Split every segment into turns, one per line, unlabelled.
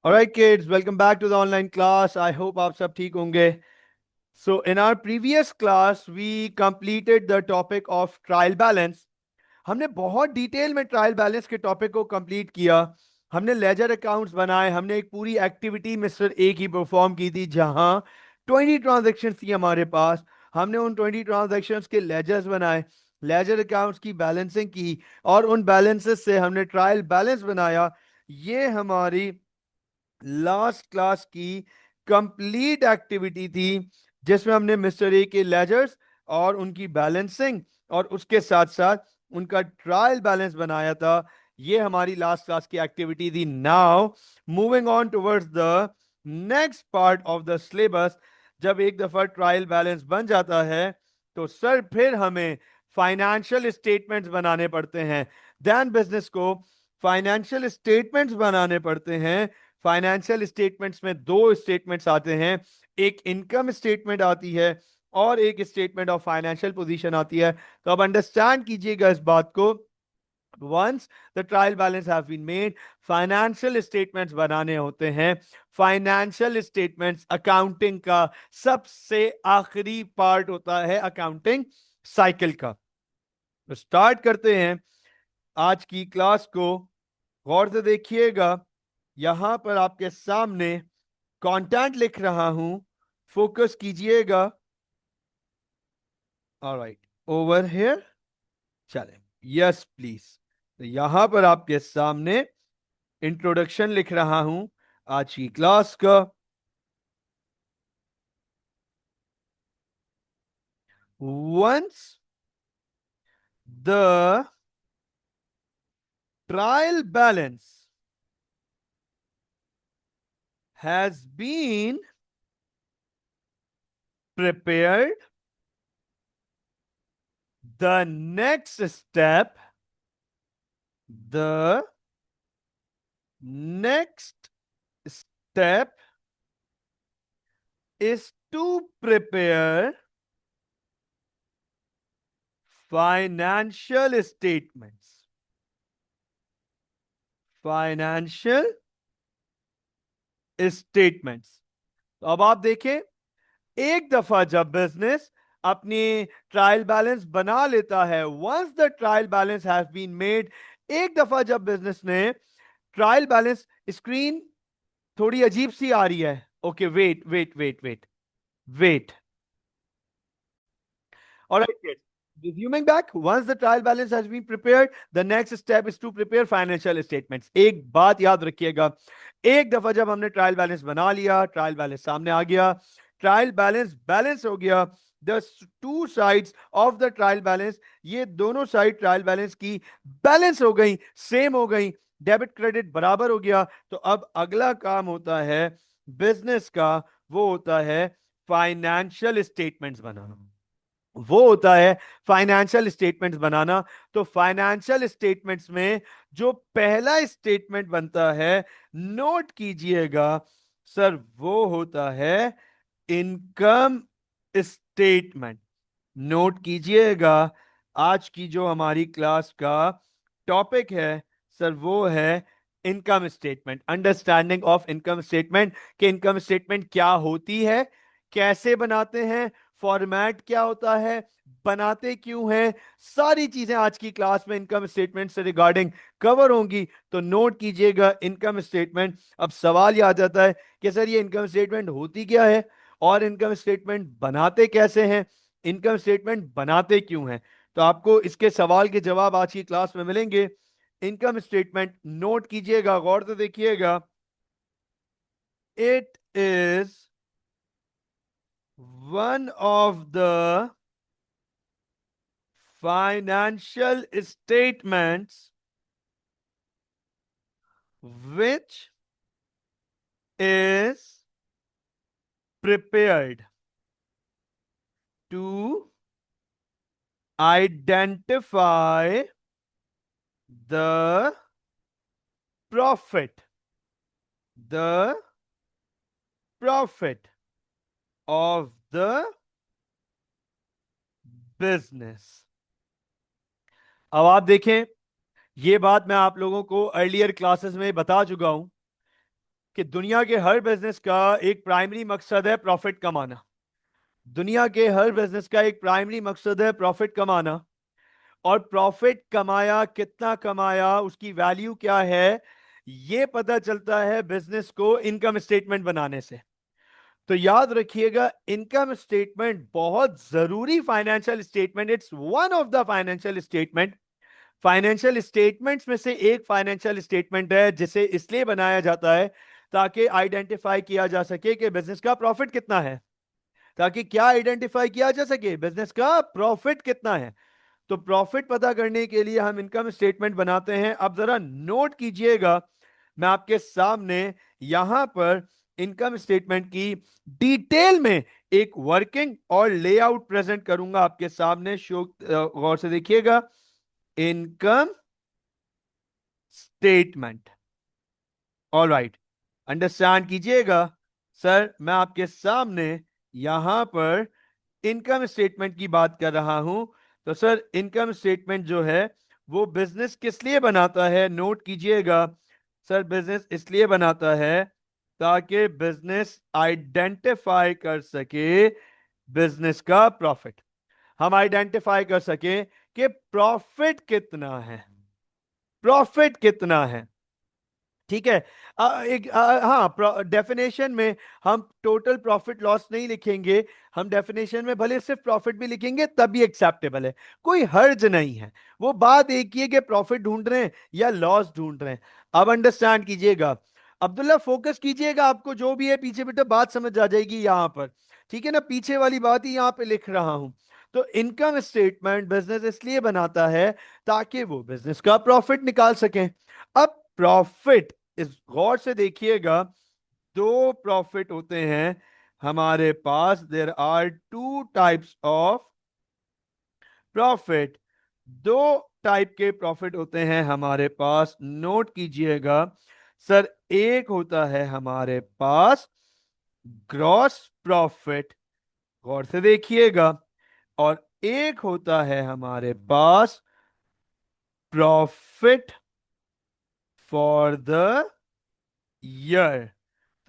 Alright kids, welcome back to the online class. I hope आप सब ठीक होंगे. So in our previous class we completed the topic of trial balance. हमने बहुत detail में trial balance के topic को कंप्लीट किया. हमने लेजर अकाउंट्स बनाए. हमने एक पूरी एक्टिविटी मिस्टर ए की परफॉर्म की थी जहां 20 ट्रांजैक्शंस थी हमारे पास. हमने उन 20 ट्रांजैक्शंस के लेजर्स बनाए, लेजर अकाउंट्स की बैलेंसिंग की और उन बैलेंसेस से हमने ट्रायल बैलेंस बनाया. ये हमारी लास्ट क्लास की कंप्लीट एक्टिविटी थी जिसमें हमने मिस्टर ए के लेजर्स और उनकी बैलेंसिंग और उसके साथ साथ उनका ट्रायल बैलेंस बनाया था. ये हमारी लास्ट क्लास की एक्टिविटी थी. Now moving on towards the next part of the syllabus. जब एक दफा ट्रायल बैलेंस बन जाता है तो सर फिर हमें फाइनेंशियल स्टेटमेंट्स बनाने पड़ते हैं. दैन बिजनेस को फाइनेंशियल स्टेटमेंट्स बनाने पड़ते हैं. फाइनेंशियल स्टेटमेंट्स में दो स्टेटमेंट्स आते हैं. एक इनकम स्टेटमेंट आती है और एक स्टेटमेंट ऑफ फाइनेंशियल पोजीशन आती है. तो अब अंडरस्टैंड कीजिएगा इस बात को. Once the trial balance have been made, financial statements बनाने होते हैं. फाइनेंशियल स्टेटमेंट्स अकाउंटिंग का सबसे आखिरी पार्ट होता है अकाउंटिंग साइकिल का. तो स्टार्ट करते हैं आज की क्लास को. गौर से देखिएगा, यहां पर आपके सामने कंटेंट लिख रहा हूं, फोकस कीजिएगा. Alright, over here. चले, यस प्लीज. तो यहां पर आपके सामने इंट्रोडक्शन लिख रहा हूं आज की क्लास का. Once the trial balance has been prepared, the next step, the next step is to prepare financial statements. Financial statements. तो अब आप देखें, एक दफा जब बिजनेस अपनी ट्रायल बैलेंस बना लेता है, once the trial balance has been made, एक दफा जब बिजनेस ने ट्रायल बैलेंस, स्क्रीन थोड़ी अजीब सी आ रही है. Okay, wait wait wait wait wait. All right, kids. Resuming back, once the trial balance has been prepared, the next step is to prepare financial statements. एक बात याद रखिएगा, एक दफा जब हमने ट्रायल बैलेंस बना लिया, ट्रायल बैलेंस सामने आ गया, ट्रायल बैलेंस बैलेंस हो गया. The two sides of the trial balance, ये दोनों साइड ट्रायल बैलेंस की बैलेंस हो गई, सेम हो गई, डेबिट क्रेडिट बराबर हो गया. तो अब अगला काम होता है बिजनेस का, वो होता है फाइनेंशियल स्टेटमेंट्स बनाना. वो होता है फाइनेंशियल स्टेटमेंट्स बनाना. तो फाइनेंशियल स्टेटमेंट्स में जो पहला स्टेटमेंट बनता है, नोट कीजिएगा सर, वो होता है इनकम स्टेटमेंट. नोट कीजिएगा, आज की जो हमारी क्लास का टॉपिक है सर, वो है income statement. Understanding of income statement, कि इनकम स्टेटमेंट क्या होती है, कैसे बनाते हैं, फॉर्मेट क्या होता है, बनाते क्यों हैं, सारी चीजें आज की क्लास में इनकम स्टेटमेंट से रिगार्डिंग कवर होंगी. तो नोट कीजिएगा इनकम स्टेटमेंट. अब सवाल यह आ जाता है कि सर ये इनकम स्टेटमेंट होती क्या है और इनकम स्टेटमेंट बनाते कैसे हैं, इनकम स्टेटमेंट बनाते क्यों हैं. तो आपको इसके सवाल के जवाब आज की क्लास में मिलेंगे. इनकम स्टेटमेंट नोट कीजिएगा, गौर से देखिएगा. It is one of the financial statements which is prepared to identify the profit, the profit of the business. अब आप देखें, ये बात मैं आप लोगों को अर्लियर क्लासेस में बता चुका हूं कि दुनिया के हर बिजनेस का एक प्राइमरी मकसद है प्रॉफिट कमाना। दुनिया के हर बिजनेस का एक प्राइमरी मकसद है प्रॉफिट कमाना। और प्रॉफिट कमाया, कितना कमाया, उसकी वैल्यू क्या है, यह पता चलता है बिजनेस को इनकम स्टेटमेंट बनाने से। तो याद रखिएगा, इनकम स्टेटमेंट बहुत जरूरी financial statement, it's one of the financial statement. Financial statements में से एक फाइनेंशियल स्टेटमेंट है जिसे इसलिए बनाया जाता है ताकि आइडेंटिफाई किया जा सके कि बिजनेस का प्रॉफिट कितना है। ताकि क्या आइडेंटिफाई किया जा सके, बिजनेस का प्रॉफिट कितना है। तो प्रॉफिट पता करने के लिए हम इनकम स्टेटमेंट बनाते हैं। अब जरा नोट कीजिएगा, मैं आपके सामने यहां पर इनकम स्टेटमेंट की डिटेल में एक वर्किंग और लेआउट प्रेजेंट करूंगा आपके सामने। शो गौर से देखिएगा, income statement. All right, understand कीजिएगा। सर, मैं आपके सामने यहां पर इनकम स्टेटमेंट की बात कर रहा हूं। तो सर, इनकम स्टेटमेंट जो है वो बिजनेस किस लिए बनाता है, नोट कीजिएगा। सर, बिजनेस इसलिए बनाता है ताकि बिजनेस आइडेंटिफाई कर सके बिजनेस का प्रॉफिट। हम आइडेंटिफाई कर सके कि प्रॉफिट कितना है, प्रॉफिट कितना है। ठीक है। हाँ, डेफिनेशन में हम टोटल प्रॉफिट लॉस नहीं लिखेंगे। हम डेफिनेशन में भले सिर्फ प्रॉफिट भी लिखेंगे तब भी एक्सेप्टेबल है, कोई हर्ज नहीं है। वो बात एक ही है कि प्रॉफिट ढूंढ रहे हैं या लॉस ढूंढ रहे हैं। अब अंडरस्टैंड कीजिएगा, अब्दुल्ला फोकस कीजिएगा, आपको जो भी है पीछे बेटा बात समझ आ जाएगी यहां पर। ठीक है ना, पीछे वाली बात ही यहां पे लिख रहा हूं। तो इनकम स्टेटमेंट बिजनेस इसलिए बनाता है ताकि वो बिजनेस का प्रॉफिट निकाल सकें। अब प्रॉफिट, इस गौर से देखिएगा, दो प्रॉफिट होते हैं हमारे पास। There are two types of profit. दो टाइप के प्रॉफिट होते हैं हमारे पास, नोट कीजिएगा। सर, एक होता है हमारे पास ग्रॉस प्रॉफिट, गौर से देखिएगा, और एक होता है हमारे पास प्रॉफिट फॉर द ईयर।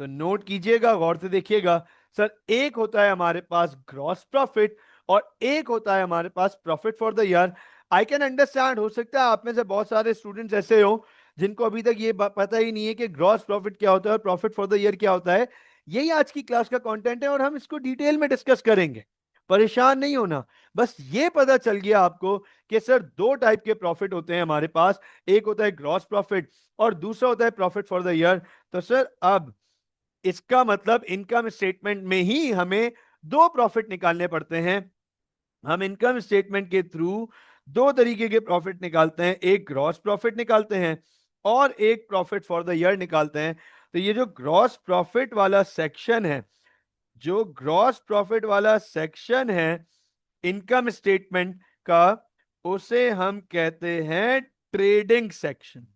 तो नोट कीजिएगा, गौर से देखिएगा। सर, एक होता है हमारे पास ग्रॉस प्रॉफिट और एक होता है हमारे पास profit for the year. I can understand, हो सकता है आप में से बहुत सारे स्टूडेंट्स ऐसे हो जिनको अभी तक ये पता ही नहीं है कि ग्रॉस प्रॉफिट क्या होता है और प्रॉफिट फॉर द ईयर क्या होता है। यही आज की क्लास का कंटेंट है और हम इसको डिटेल में डिस्कस करेंगे। परेशान नहीं होना, बस ये पता चल गया आपको कि सर दो टाइप के प्रॉफिट होते हैं हमारे पास। एक होता है ग्रॉस प्रॉफिट और दूसरा होता है प्रॉफिट फॉर द ईयर। तो सर, अब इसका मतलब इनकम स्टेटमेंट में ही हमें दो प्रॉफिट निकालने पड़ते हैं। हम इनकम स्टेटमेंट के थ्रू दो तरीके के प्रॉफिट निकालते हैं, एक ग्रॉस प्रॉफिट निकालते हैं और एक प्रॉफिट फॉर द ईयर निकालते हैं। तो ये जो ग्रॉस प्रॉफिट वाला सेक्शन है, जो ग्रॉस प्रॉफिट वाला सेक्शन है इनकम स्टेटमेंट का, उसे हम कहते हैं ट्रेडिंग सेक्शन।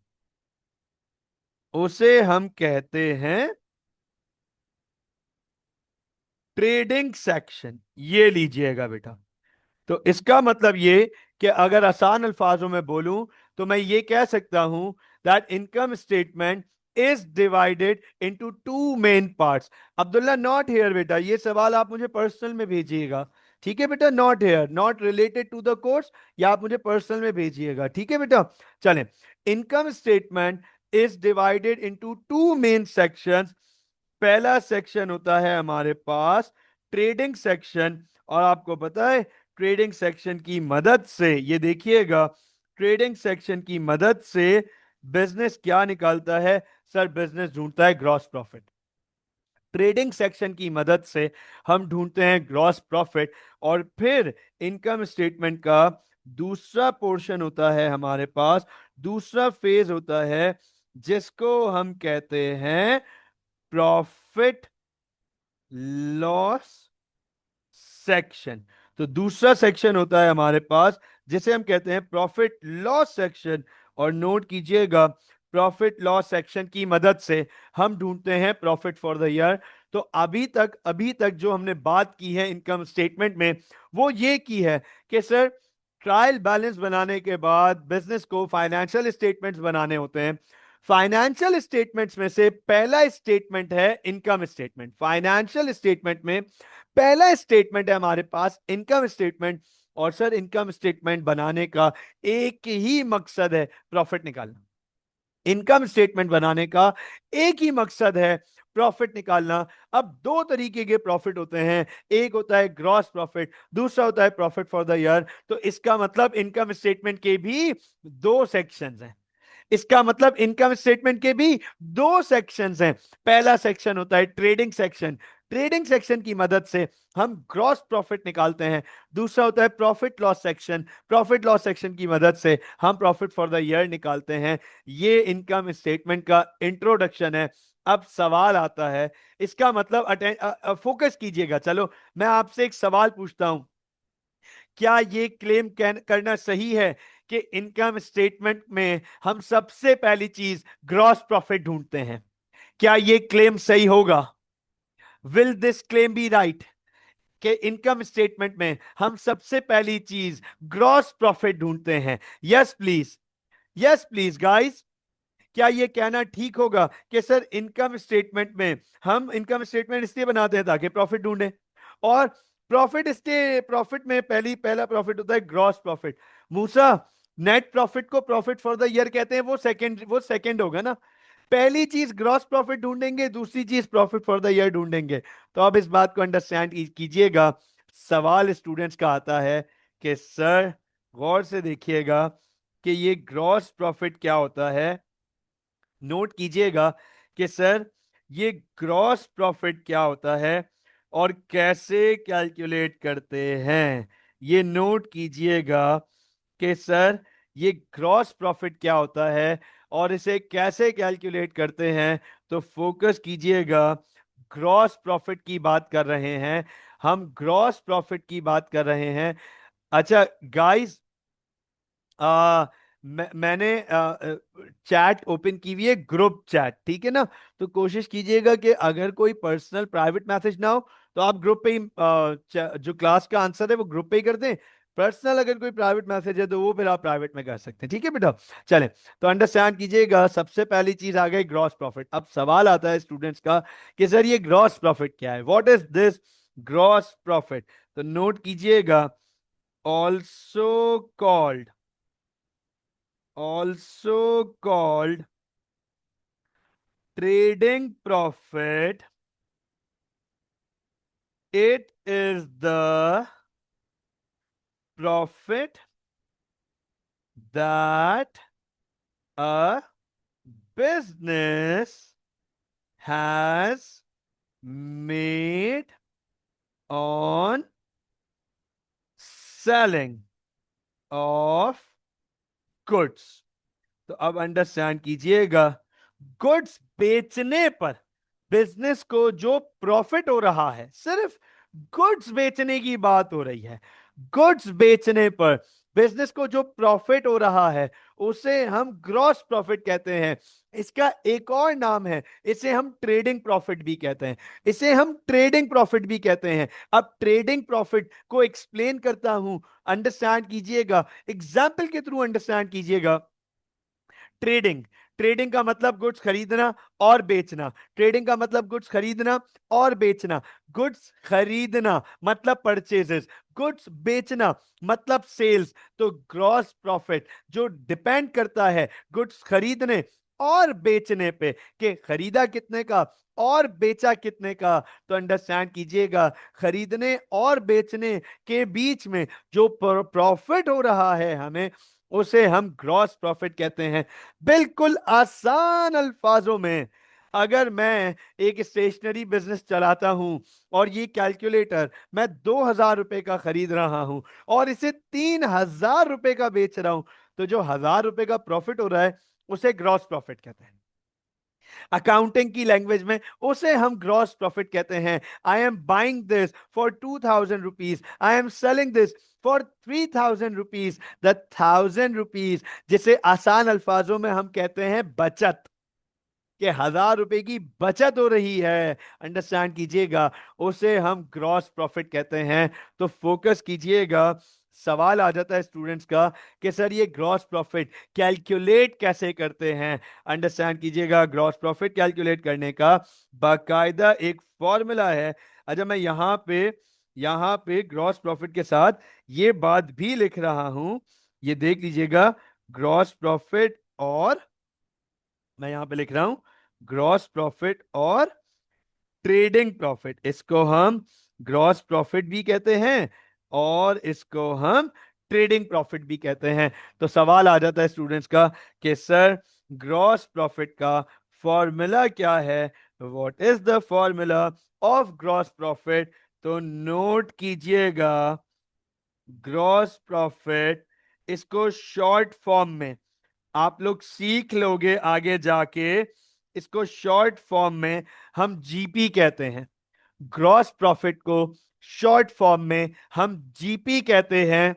उसे हम कहते हैं ट्रेडिंग सेक्शन। ये लीजिएगा बेटा। तो इसका मतलब ये कि अगर आसान अल्फाजों में बोलूं तो मैं ये कह सकता हूं that income statement is divided into two main parts. Abdullah, not here बेटा, ये सवाल आप मुझे पर्सनल में भेजिएगा। ठीक है बेटा, not here, not related to the course, या आप मुझे पर्सनल में भेजिएगा। ठीक है बेटा, चलें। Income statement is divided into two main sections. पहला सेक्शन होता है हमारे पास ट्रेडिंग सेक्शन, और आपको पता है ट्रेडिंग सेक्शन की मदद से, ये देखिएगा, ट्रेडिंग सेक्शन की मदद से बिजनेस क्या निकालता है। सर, बिजनेस ढूंढता है ग्रॉस प्रॉफिट। ट्रेडिंग सेक्शन की मदद से हम ढूंढते हैं ग्रॉस प्रॉफिट। और फिर इनकम स्टेटमेंट का दूसरा पोर्शन होता है हमारे पास, दूसरा फेज होता है जिसको हम कहते हैं प्रॉफिट लॉस सेक्शन। तो दूसरा सेक्शन होता है हमारे पास जिसे हम कहते हैं प्रॉफिट लॉस सेक्शन। और नोट कीजिएगा, प्रॉफिट लॉस सेक्शन की मदद से हम ढूंढते हैं प्रॉफिट फॉर द ईयर। तो अभी तक जो हमने बात की है इनकम स्टेटमेंट में, वो ये की है कि सर ट्रायल बैलेंस बनाने के बाद बिजनेस को फाइनेंशियल स्टेटमेंट्स बनाने होते हैं। फाइनेंशियल स्टेटमेंट्स में से पहला स्टेटमेंट है इनकम स्टेटमेंट। फाइनेंशियल स्टेटमेंट में पहला स्टेटमेंट है हमारे पास इनकम स्टेटमेंट। और सर इनकम स्टेटमेंट बनाने का एक ही मकसद है, प्रॉफिट निकालना। इनकम स्टेटमेंट बनाने का एक ही मकसद है, प्रॉफिट निकालना। अब दो तरीके के प्रॉफिट होते हैं, एक होता है ग्रॉस प्रॉफिट, दूसरा होता है प्रॉफिट फॉर द ईयर। तो इसका मतलब इनकम स्टेटमेंट के भी दो सेक्शंस हैं। इसका मतलब इनकम स्टेटमेंट के भी दो सेक्शंस हैं। पहला सेक्शन होता है ट्रेडिंग सेक्शन। ट्रेडिंग सेक्शन की मदद से हम ग्रॉस प्रॉफिट निकालते हैं। दूसरा होता है profit loss section. Profit loss section की मदद से हम प्रॉफिट फॉर द ईयर निकालते हैं। ये इनकम स्टेटमेंट का इंट्रोडक्शन है। अब सवाल आता है, इसका मतलब फोकस कीजिएगा। चलो मैं आपसे एक सवाल पूछता हूं, क्या ये क्लेम करना सही है कि इनकम स्टेटमेंट में हम सबसे पहली चीज ग्रॉस प्रॉफिट ढूंढते हैं? क्या ये क्लेम सही होगा? Will this claim be right कि इनकम स्टेटमेंट में हम सबसे पहली चीज ग्रॉस प्रॉफिट ढूंढते हैं? Yes please, yes please guys. क्या ये कहना ठीक होगा कि सर इनकम स्टेटमेंट में हम इनकम स्टेटमेंट इसलिए बनाते हैं ताकि प्रॉफिट ढूंढें, और प्रॉफिट में पहला प्रॉफिट होता है ग्रॉस प्रॉफिट। मूसा, नेट प्रॉफिट को प्रॉफिट फॉर द ईयर कहते हैं, वो सेकंड होगा ना। पहली चीज ग्रॉस प्रॉफिट ढूंढेंगे, दूसरी चीज प्रॉफिट फॉर द ईयर ढूंढेंगे। तो अब इस बात को अंडरस्टैंड कीजिएगा। सवाल स्टूडेंट्स का आता है कि सर गौर से देखिएगा कि ये ग्रॉस प्रॉफिट क्या होता है। नोट कीजिएगा कि सर ये ग्रॉस प्रॉफिट क्या होता है और कैसे कैलकुलेट करते हैं। ये नोट कीजिएगा कि सर ये ग्रॉस प्रॉफिट क्या होता है और इसे कैसे कैलकुलेट करते हैं। तो फोकस कीजिएगा, ग्रॉस प्रॉफिट की बात कर रहे हैं हम, ग्रॉस प्रॉफिट की बात कर रहे हैं। अच्छा गाइस, मैंने चैट ओपन की हुई है, ग्रुप चैट, ठीक है ना। तो कोशिश कीजिएगा कि अगर कोई पर्सनल प्राइवेट मैसेज ना हो तो आप ग्रुप पे ही जो क्लास का आंसर है वो ग्रुप पे ही कर दें। पर्सनल अगर कोई प्राइवेट मैसेज है तो वो फिर आप प्राइवेट में कर सकते हैं, ठीक है बेटा। चलें, तो अंडरस्टैंड कीजिएगा, सबसे पहली चीज आ गई ग्रॉस प्रॉफिट। अब सवाल आता है स्टूडेंट्स का कि सर ये ग्रॉस प्रॉफिट क्या है, what is this gross profit? तो नोट कीजिएगा, also called, also called trading profit. It is the profit that a business has made on selling of goods। तो अब अंडरस्टैंड कीजिएगा, गुड्स बेचने पर बिजनेस को जो प्रॉफिट हो रहा है, सिर्फ गुड्स बेचने की बात हो रही है। गुड्स बेचने पर बिजनेस को जो प्रॉफिट हो रहा है उसे हम ग्रॉस प्रॉफिट कहते हैं। इसका एक और नाम है, इसे हम ट्रेडिंग प्रॉफिट भी कहते हैं। इसे हम ट्रेडिंग प्रॉफिट भी कहते हैं। अब ट्रेडिंग प्रॉफिट को एक्सप्लेन करता हूं, अंडरस्टैंड कीजिएगा, एग्जाम्पल के थ्रू अंडरस्टैंड कीजिएगा। ट्रेडिंग, ट्रेडिंग का मतलब गुड्स खरीदना और बेचना। ट्रेडिंग का मतलब गुड्स खरीदना और बेचना। गुड्स खरीदना मतलब परचेजेस, गुड्स बेचना मतलब सेल्स। तो ग्रॉस प्रॉफिट जो डिपेंड करता है गुड्स खरीदने और बेचने पे, कि खरीदा कितने का और बेचा कितने का। तो अंडरस्टैंड कीजिएगा, खरीदने और बेचने के बीच में जो प्रॉफिट हो रहा है हमें, उसे हम ग्रॉस प्रॉफिट कहते हैं। बिल्कुल आसान अल्फाजों में, अगर मैं एक स्टेशनरी बिजनेस चलाता हूं और ये कैलकुलेटर मैं 2,000 रुपए का खरीद रहा हूं और इसे 3,000 रुपए का बेच रहा हूं, तो जो 1,000 रुपए का प्रॉफिट हो रहा है उसे ग्रॉस प्रॉफिट कहते हैं। अकाउंटिंग की लैंग्वेज में उसे हम ग्रॉस प्रॉफिट कहते हैं। I am buying this for 2,000 rupees, I am selling this for 3,000 rupees. The 1,000 rupees जिसे आसान अल्फाजों में हम कहते हैं बचत, कि 1,000 रुपए की बचत हो रही है, अंडरस्टैंड कीजिएगा, उसे हम ग्रॉस प्रॉफिट कहते हैं। तो फोकस कीजिएगा, सवाल आ जाता है स्टूडेंट्स का कि सर ये ग्रॉस प्रॉफिट कैलकुलेट कैसे करते हैं। अंडरस्टैंड कीजिएगा, ग्रॉस प्रॉफिट कैलकुलेट करने का बाकायदा एक फॉर्मूला है। अच्छा, मैं यहाँ पे ग्रॉस प्रॉफिट के साथ ये बात भी लिख रहा हूं, ये देख लीजिएगा। ग्रॉस प्रॉफिट और मैं यहां पे लिख रहा हूं ग्रॉस प्रॉफिट और ट्रेडिंग प्रॉफिट, इसको हम ग्रॉस प्रॉफिट भी कहते हैं और इसको हम ट्रेडिंग प्रॉफिट भी कहते हैं। तो सवाल आ जाता है स्टूडेंट्स का कि सर ग्रॉस प्रॉफिट का फॉर्मूला क्या है, what is the formula of gross profit. तो नोट कीजिएगा, ग्रॉस प्रॉफिट, इसको शॉर्ट फॉर्म में आप लोग सीख लोगे आगे जाके, इसको शॉर्ट फॉर्म में हम जीपी कहते हैं। ग्रॉस प्रॉफिट को शॉर्ट फॉर्म में हम जीपी कहते हैं।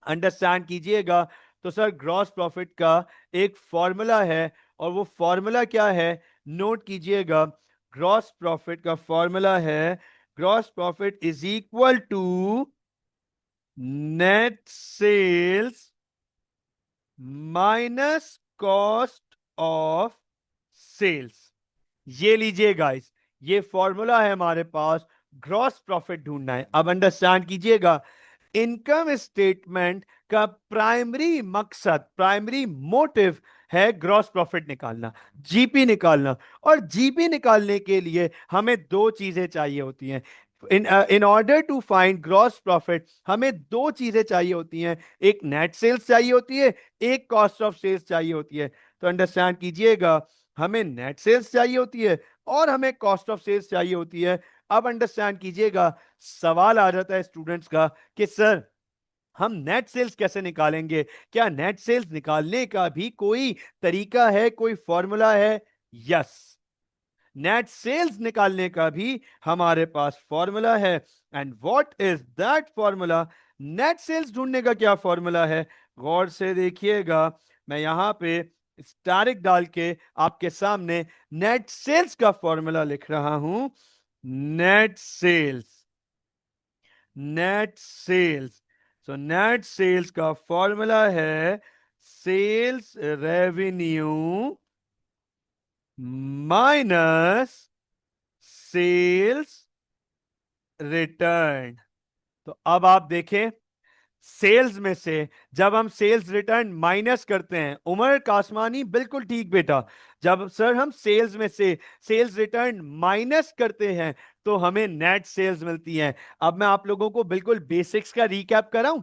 अंडरस्टैंड कीजिएगा। तो सर ग्रॉस प्रॉफिट का एक फॉर्मूला है, और वो फॉर्मूला क्या है, नोट कीजिएगा। ग्रॉस प्रॉफिट का फॉर्मूला है, gross profit is equal to net sales minus cost of sales. ये लीजिए गाइस, ये फॉर्मूला है हमारे पास, ग्रॉस प्रॉफिट ढूंढना है। अब अंडरस्टैंड कीजिएगा, इनकम स्टेटमेंट का प्राइमरी मकसद, प्राइमरी मोटिव है ग्रॉस प्रॉफिट निकालना, जीपी निकालना। और जीपी निकालने के लिए हमें दो चीजें चाहिए होती हैं। In order to find gross profit हमें दो चीजें चाहिए होती हैं, एक नेट सेल्स चाहिए होती है, एक कॉस्ट ऑफ सेल्स चाहिए होती है। तो अंडरस्टैंड कीजिएगा, हमें नेट सेल्स चाहिए होती है और हमें कॉस्ट ऑफ सेल्स चाहिए होती है। अब अंडरस्टैंड कीजिएगा, सवाल आ जाता है स्टूडेंट्स का कि सर हम नेट सेल्स कैसे निकालेंगे, क्या नेट सेल्स निकालने का भी कोई तरीका है, कोई फॉर्मूला है? यस, नेट सेल्स निकालने का भी हमारे पास फॉर्मूला है। And what is that formula? Net sales ढूंढने का क्या फॉर्मूला है, गौर से देखिएगा। मैं यहां पे स्टारिक डाल के आपके सामने नेट सेल्स का फॉर्मूला लिख रहा हूं। Net sales, net sales, so net sales का फॉर्मूला है sales revenue minus sales return. तो अब आप देखें, सेल्स में से जब हम सेल्स रिटर्न माइनस करते हैं, उमर कासमानी बिल्कुल ठीक बेटा, जब सर हम सेल्स में से सेल्स रिटर्न माइनस करते हैं तो हमें नेट सेल्स मिलती है। अब मैं आप लोगों को बिल्कुल बेसिक्स का रिकैप कराऊं,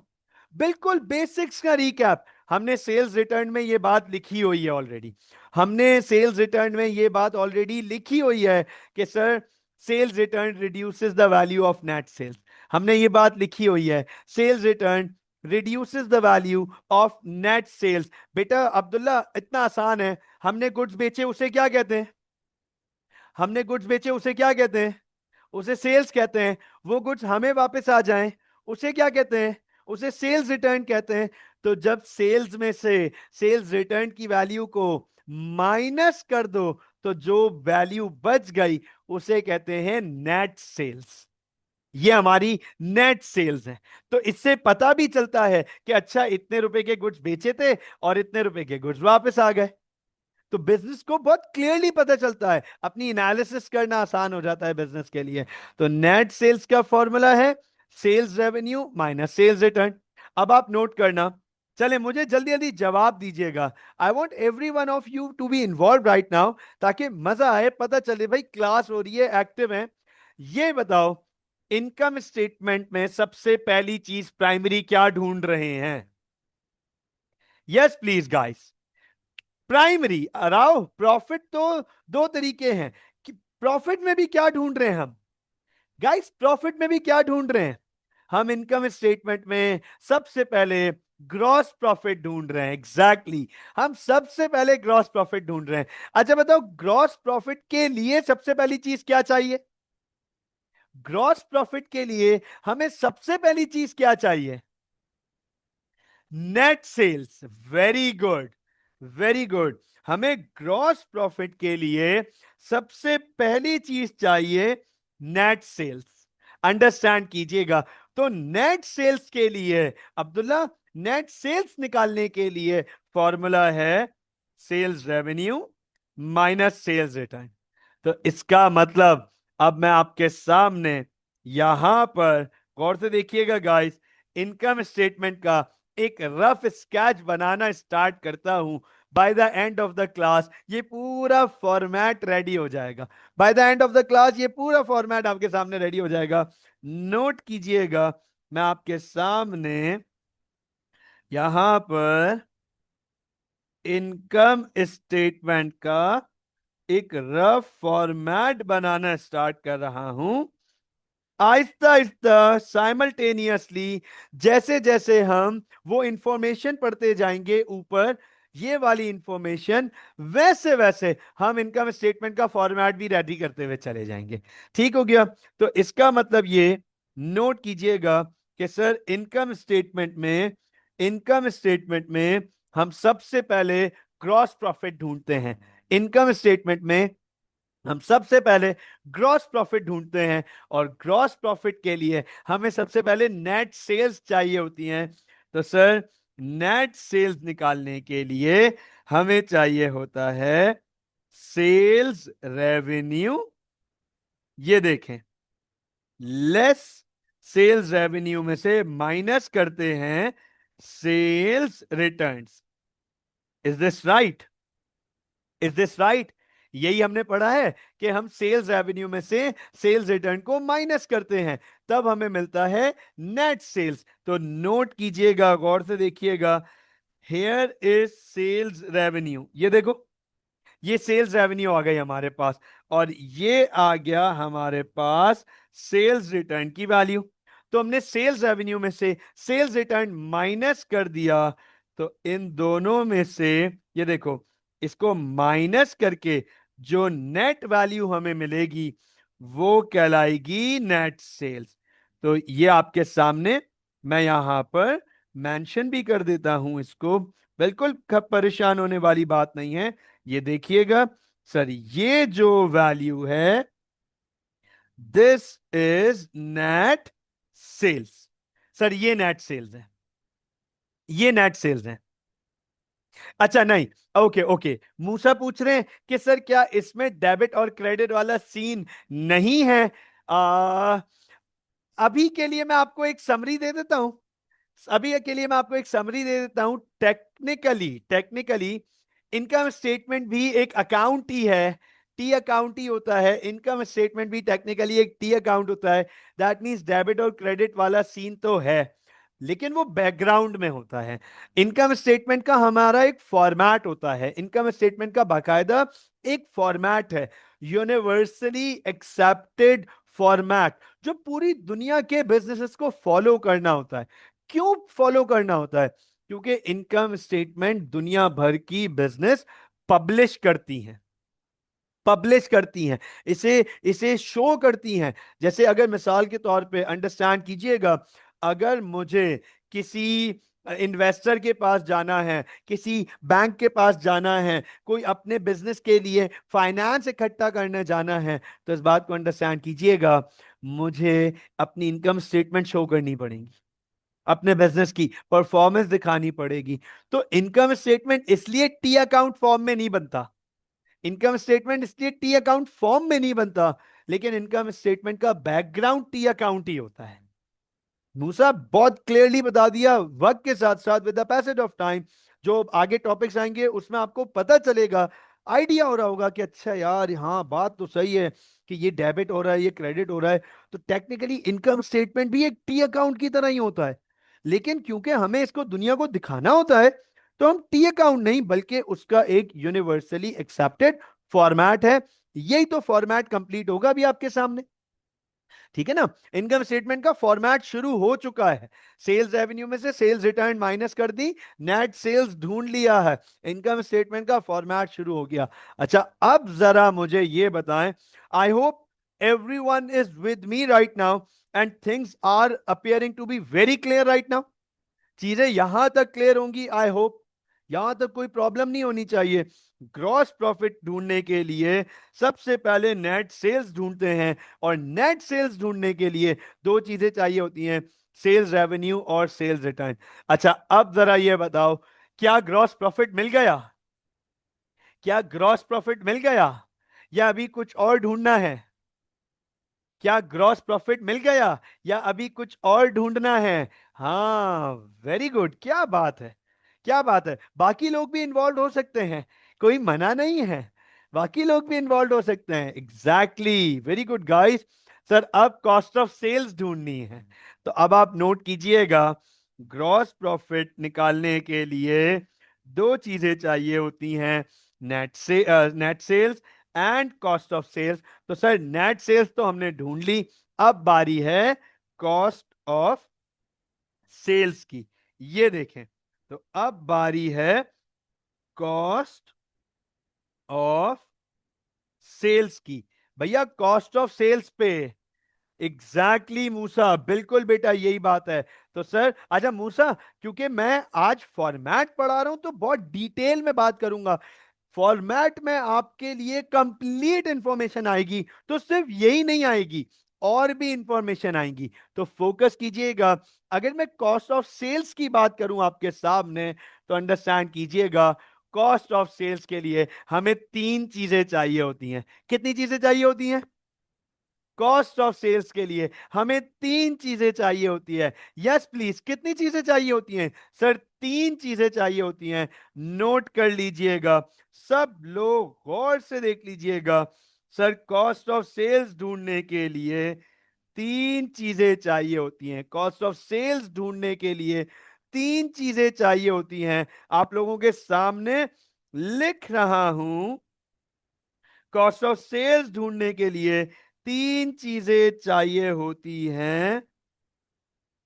बिल्कुल बेसिक्स का रिकैप। हमने सेल्स रिटर्न में ये बात लिखी हुई है ऑलरेडी, हमने सेल्स रिटर्न में ये बात ऑलरेडी लिखी हुई है कि sir sales return reduces the value of net sales. हमने ये बात लिखी हुई है, sales return reduces the value of net sales. बेटा अब्दुल्ला इतना आसान है, हमने गुड्स बेचे उसे क्या कहते हैं, हमने गुड्स बेचे उसे क्या कहते हैं, उसे सेल्स कहते हैं। वो गुड्स हमें वापस आ जाएं उसे क्या कहते हैं, उसे सेल्स रिटर्न कहते हैं। तो जब सेल्स में से सेल्स रिटर्न की वैल्यू को माइनस कर दो तो जो वैल्यू बच गई उसे कहते हैं नेट सेल्स। ये हमारी नेट सेल्स है। तो इससे पता भी चलता है कि अच्छा इतने रुपए के गुड्स बेचे थे और इतने रुपए के गुड्स वापस आ गए। तो बिजनेस को बहुत क्लियरली पता चलता है, अपनी एनालिसिस करना आसान हो जाता है बिजनेस के लिए। तो नेट सेल्स का फॉर्मूला है sales revenue minus sales return. अब आप नोट करना, चले मुझे जल्दी जल्दी जवाब दीजिएगा। I want every one of you to be involve right now, ताकि मजा आए, पता चले भाई क्लास हो रही है, एक्टिव है। ये बताओ, इनकम स्टेटमेंट में सबसे पहली चीज प्राइमरी क्या ढूंढ रहे हैं? यस प्लीज गाइस, प्राइमरी अराव प्रॉफिट तो दो तरीके हैं कि प्रॉफिट में भी क्या ढूंढ रहे हैं हम, गाइस प्रॉफिट में भी क्या ढूंढ रहे हैं हम, इनकम स्टेटमेंट में सबसे पहले ग्रॉस प्रॉफिट ढूंढ रहे हैं। Exactly exactly. हम सबसे पहले ग्रॉस प्रॉफिट ढूंढ रहे हैं। अच्छा बताओ, ग्रॉस प्रॉफिट के लिए सबसे पहली चीज क्या चाहिए? ग्रॉस प्रॉफिट के लिए हमें सबसे पहली चीज क्या चाहिए? Net sales. Very good, very good. हमें ग्रॉस प्रॉफिट के लिए सबसे पहली चीज चाहिए नेट सेल्स। अंडरस्टैंड कीजिएगा, तो नेट सेल्स के लिए अब्दुल्ला, नेट सेल्स निकालने के लिए फॉर्मूला है sales revenue minus sales return. तो इसका मतलब अब मैं आपके सामने यहां पर गौर से देखिएगा गाइस, इनकम स्टेटमेंट का एक रफ स्केच बनाना स्टार्ट करता हूं। By the end of the class ये पूरा फॉर्मेट रेडी हो जाएगा। By the end of the class ये पूरा फॉर्मेट आपके सामने रेडी हो जाएगा। नोट कीजिएगा, मैं आपके सामने यहां पर इनकम स्टेटमेंट का एक रफ फॉर्मेट बनाना स्टार्ट कर रहा हूं। आहिस्ता आहिस्ता साइमल्टेनियसली जैसे जैसे हम वो इंफॉर्मेशन पढ़ते जाएंगे ऊपर, ये वाली इंफॉर्मेशन, वैसे वैसे हम इनकम स्टेटमेंट का फॉर्मेट भी रेडी करते हुए चले जाएंगे। ठीक हो गया? तो इसका मतलब ये नोट कीजिएगा कि सर इनकम स्टेटमेंट में हम सबसे पहले ग्रॉस प्रॉफिट ढूंढते हैं। इनकम स्टेटमेंट में हम सबसे पहले ग्रॉस प्रॉफिट ढूंढते हैं, और ग्रॉस प्रॉफिट के लिए हमें सबसे पहले नेट सेल्स चाहिए होती हैं। तो सर नेट सेल्स निकालने के लिए हमें चाहिए होता है सेल्स रेवेन्यू, ये देखें, लेस सेल्स रेवेन्यू में से माइनस करते हैं sales returns. Is this right? Is this right? यही हमने पढ़ा है कि हम सेल्स रेवेन्यू में से सेल्स रिटर्न को माइनस करते हैं, तब हमें मिलता है नेट सेल्स। तो नोट कीजिएगा, गौर से देखिएगा, हेयर इज सेल्स रेवेन्यू, ये देखो, ये सेल्स रेवेन्यू आ गई हमारे पास, और ये आ गया हमारे पास सेल्स रिटर्न की वैल्यू। तो हमने सेल्स रेवेन्यू में से सेल्स रिटर्न माइनस कर दिया, तो इन दोनों में से ये देखो, इसको माइनस करके जो नेट वैल्यू हमें मिलेगी वो कहलाएगी नेट सेल्स। तो ये आपके सामने मैं यहां पर मेंशन भी कर देता हूं इसको, बिल्कुल परेशान होने वाली बात नहीं है। ये देखिएगा सर, ये जो वैल्यू है this is net sales. Sir ये नेट सेल्स है, ये नेट सेल्स है। अच्छा नहीं, ओके ओके, मूसा पूछ रहे हैं कि सर क्या इसमें डेबिट और क्रेडिट वाला सीन नहीं है? आ, अभी के लिए मैं आपको एक समरी दे देता हूं। अभी के लिए मैं आपको एक समरी दे देता हूं। टेक्निकली टेक्निकली इनकम स्टेटमेंट भी एक अकाउंट ही है, टी अकाउंट ही होता है। इनकम स्टेटमेंट भी टेक्निकली एक टी अकाउंट होता है। दैट मींस डेबिट और क्रेडिट वाला सीन तो है, लेकिन वो बैकग्राउंड में होता है। इनकम स्टेटमेंट का हमारा एक फॉर्मेट होता है, इनकम स्टेटमेंट का बाकायदा एक फॉर्मेट है, यूनिवर्सली एक्सेप्टेड फॉर्मेट, जो पूरी दुनिया के बिजनेसेस को फॉलो करना होता है। क्यों फॉलो करना होता है? क्योंकि इनकम स्टेटमेंट दुनिया भर की बिजनेस पब्लिश करती हैं, पब्लिश करती हैं, इसे इसे शो करती हैं। जैसे अगर मिसाल के तौर पे अंडरस्टैंड कीजिएगा, अगर मुझे किसी इन्वेस्टर के पास जाना है, किसी बैंक के पास जाना है, कोई अपने बिजनेस के लिए फाइनेंस इकट्ठा करने जाना है, तो इस बात को अंडरस्टैंड कीजिएगा, मुझे अपनी इनकम स्टेटमेंट शो करनी पड़ेगी, अपने बिजनेस की परफॉर्मेंस दिखानी पड़ेगी। तो इनकम स्टेटमेंट इसलिए टी अकाउंट फॉर्म में नहीं बनता, इनकम स्टेटमेंट इसलिए टी अकाउंट फॉर्म में नहीं बनता, लेकिन इनकम स्टेटमेंट का बैकग्राउंड टी अकाउंट ही होता है। मूसा बहुत क्लियरली बता दिया, वक्त के साथ साथ with the passage of time जो आगे टॉपिक्स आएंगे उसमें आपको पता चलेगा, आइडिया हो रहा होगा कि अच्छा यार हाँ बात तो सही है कि ये डेबिट हो रहा है, ये क्रेडिट हो रहा है। तो टेक्निकली इनकम स्टेटमेंट भी एक टी अकाउंट की तरह ही होता है, लेकिन क्योंकि हमें इसको दुनिया को दिखाना होता है, तो हम टी अकाउंट नहीं बल्कि उसका एक यूनिवर्सली एक्सेप्टेड फॉर्मेट है। यही तो फॉर्मेट कंप्लीट होगा अभी आपके सामने, ठीक है ना? इनकम स्टेटमेंट का फॉर्मेट शुरू हो चुका है, सेल्स रेवेन्यू में से सेल्स रिटर्न माइनस कर दी, नेट सेल्स ढूंढ लिया है, इनकम स्टेटमेंट का फॉर्मेट शुरू हो गया। अच्छा अब जरा मुझे ये बताएं, I hope everyone is with me right now and things are appearing to be very clear right now. चीजें यहां तक क्लियर होंगी, आई होप यहां तक कोई प्रॉब्लम नहीं होनी चाहिए। ग्रॉस प्रॉफिट ढूंढने के लिए सबसे पहले नेट सेल्स ढूंढते हैं, और नेट सेल्स ढूंढने के लिए दो चीजें चाहिए होती हैं सेल्स रेवेन्यू और सेल्स रिटर्न। अच्छा, अब जरा ये बताओ, क्या ग्रॉस प्रॉफिट मिल गया? क्या ग्रॉस प्रॉफिट मिल गया या अभी कुछ और ढूंढना है? क्या ग्रॉस प्रॉफिट मिल गया या अभी कुछ और ढूंढना है? हाँ, वेरी गुड, क्या बात है, क्या बात है। बाकी लोग भी इन्वॉल्व हो सकते हैं, कोई मना नहीं है, बाकी लोग भी इन्वॉल्व हो सकते हैं। Exactly, very good guys. Sir, अब कॉस्ट ऑफ सेल्स ढूंढनी है, तो अब आप नोट कीजिएगा, ग्रॉस प्रॉफिट निकालने के लिए दो चीजें चाहिए होती हैं, net sales and cost of sales. तो सर, नेट सेल्स तो हमने ढूंढ ली, अब बारी है कॉस्ट ऑफ सेल्स की। ये देखें, तो अब बारी है कॉस्ट ऑफ सेल्स की। भैया, कॉस्ट ऑफ सेल्स पे एग्जैक्टली मूसा, बिल्कुल बेटा, यही बात है। तो सर, अच्छा मूसा, क्योंकि मैं आज फॉर्मेट पढ़ा रहा हूं तो बहुत डिटेल में बात करूंगा, फॉर्मेट में आपके लिए कंप्लीट इंफॉर्मेशन आएगी, तो सिर्फ यही नहीं आएगी, और भी इंफॉर्मेशन आएंगी, तो फोकस कीजिएगा। अगर मैं कॉस्ट ऑफ सेल्स की बात करूं आपके सामने, तो अंडरस्टैंड कीजिएगा, कॉस्ट ऑफ सेल्स के लिए हमें तीन चीजें चाहिए होती हैं। कितनी चीजें चाहिए होती हैं? कॉस्ट ऑफ सेल्स के लिए हमें तीन चीजें चाहिए होती है। यस प्लीज, कितनी चीजें चाहिए होती हैं? सर, तीन चीजें चाहिए होती हैं, नोट कर लीजिएगा, सब लोग गौर से देख लीजिएगा। सर, कॉस्ट ऑफ सेल्स ढूंढने के लिए तीन चीजें चाहिए होती हैं, कॉस्ट ऑफ सेल्स ढूंढने के लिए तीन चीजें चाहिए होती हैं, आप लोगों के सामने लिख रहा हूं। कॉस्ट ऑफ सेल्स ढूंढने के लिए तीन चीजें चाहिए होती हैं,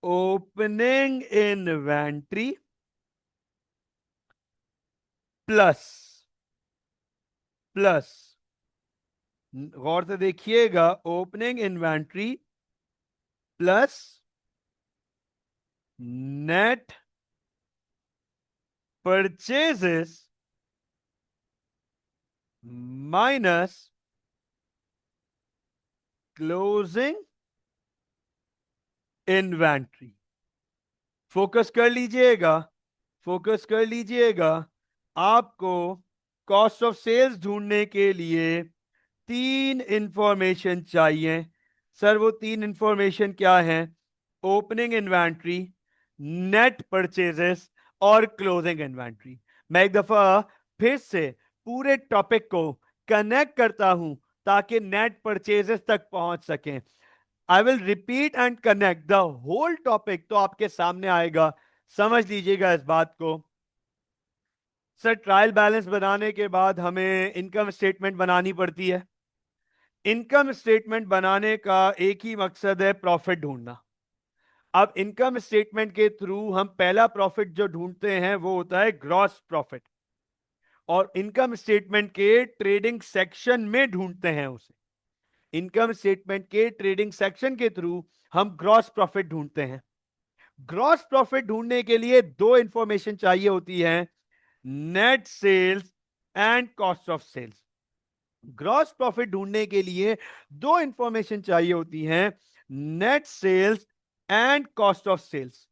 ओपनिंग इन्वेंट्री प्लस प्लस गौर से देखिएगा, opening inventory plus net purchases minus closing inventory. Focus कर लीजिएगा, फोकस कर लीजिएगा, आपको कॉस्ट ऑफ सेल्स ढूंढने के लिए तीन इंफॉर्मेशन चाहिए। सर, वो तीन इंफॉर्मेशन क्या है? ओपनिंग इन्वेंट्री, नेट परचेजेस और क्लोजिंग इन्वेंट्री। मैं एक दफा फिर से पूरे टॉपिक को कनेक्ट करता हूं ताकि नेट परचेजेस तक पहुंच सकें। I will repeat and connect the whole topic, तो आपके सामने आएगा, समझ लीजिएगा इस बात को। सर, ट्रायल बैलेंस बनाने के बाद हमें इनकम स्टेटमेंट बनानी पड़ती है। इनकम स्टेटमेंट बनाने का एक ही मकसद है, प्रॉफिट ढूंढना। अब इनकम स्टेटमेंट के थ्रू हम पहला प्रॉफिट जो ढूंढते हैं वो होता है ग्रॉस प्रॉफिट, और इनकम स्टेटमेंट के ट्रेडिंग सेक्शन में ढूंढते हैं उसे। इनकम स्टेटमेंट के ट्रेडिंग सेक्शन के थ्रू हम ग्रॉस प्रॉफिट ढूंढते हैं। ग्रॉस प्रॉफिट ढूंढने के लिए दो इंफॉर्मेशन चाहिए होती है, net sales and cost of sales. Gross profit ढूंढने के लिए दो इंफॉर्मेशन चाहिए होती हैं, net sales and cost of sales.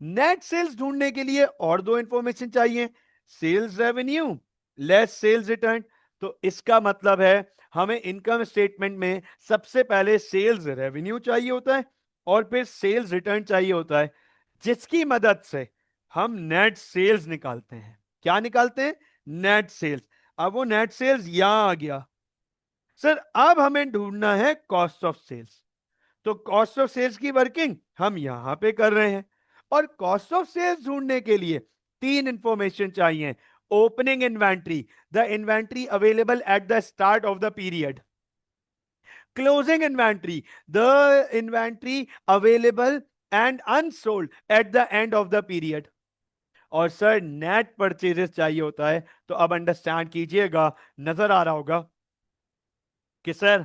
Net sales ढूंढने के लिए और दो इंफॉर्मेशन चाहिए, sales revenue less sales return. तो इसका मतलब है हमें इनकम स्टेटमेंट में सबसे पहले सेल्स रेवेन्यू चाहिए होता है और फिर सेल्स रिटर्न चाहिए होता है, जिसकी मदद से हम नेट सेल्स निकालते हैं। क्या निकालते हैं? Net sales. अब वो नेट सेल्स यहां आ गया। सर, अब हमें ढूंढना है कॉस्ट ऑफ सेल्स, तो कॉस्ट ऑफ सेल्स की वर्किंग हम यहां पे कर रहे हैं, और कॉस्ट ऑफ सेल्स ढूंढने के लिए तीन इंफॉर्मेशन चाहिए, opening inventory, the inventory available at the start of the period, closing inventory, the inventory available and unsold at the end of the period, और सर नेट परचेजेस चाहिए होता है। तो अब अंडरस्टैंड कीजिएगा, नजर आ रहा होगा कि सर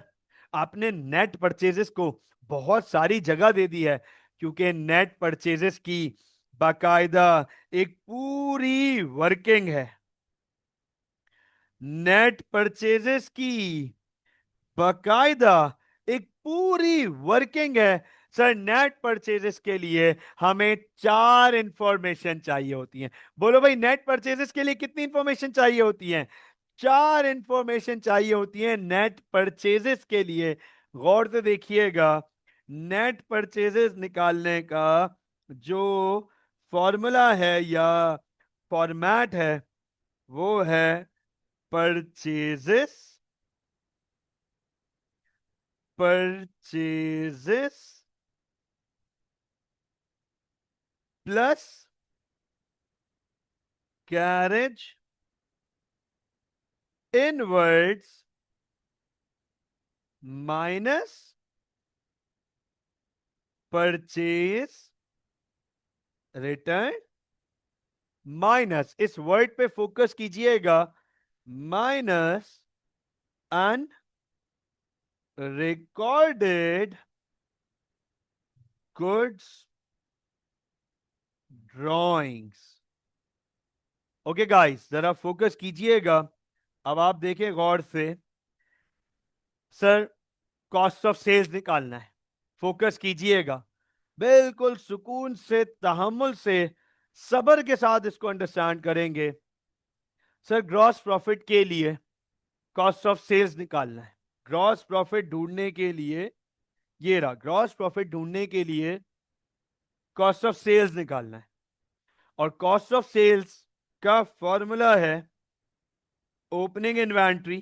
आपने नेट परचेजेस को बहुत सारी जगह दे दी है, क्योंकि नेट परचेजेस की बाकायदा एक पूरी वर्किंग है। नेट परचेजेस की बाकायदा एक पूरी वर्किंग है, सर नेट परचेजेस के लिए हमें 4 इंफॉर्मेशन चाहिए होती हैं। बोलो भाई, नेट परचेजेस के लिए कितनी इंफॉर्मेशन चाहिए होती है? 4 इंफॉर्मेशन चाहिए होती है नेट परचेजेस के लिए। गौर से देखिएगा, नेट परचेजेस निकालने का जो फॉर्मूला है या फॉर्मेट है वो है purchases purchases plus carriage inwards minus purchase return minus, इस वर्ड पे फोकस कीजिएगा, minus unrecorded goods drawings. Okay guys, जरा फोकस कीजिएगा। अब आप देखें गौर से, सर कॉस्ट ऑफ सेल्स निकालना है। फोकस कीजिएगा, बिल्कुल सुकून से, तहम्मुल से, सब्र के साथ इसको अंडरस्टैंड करेंगे। सर ग्रॉस प्रॉफिट के लिए कॉस्ट ऑफ सेल्स निकालना है। ग्रॉस प्रॉफिट ढूंढने के लिए, ये रहा, ग्रॉस प्रॉफिट ढूंढने के लिए कॉस्ट ऑफ सेल्स निकालना है। और कॉस्ट ऑफ सेल्स का फॉर्मूला है opening inventory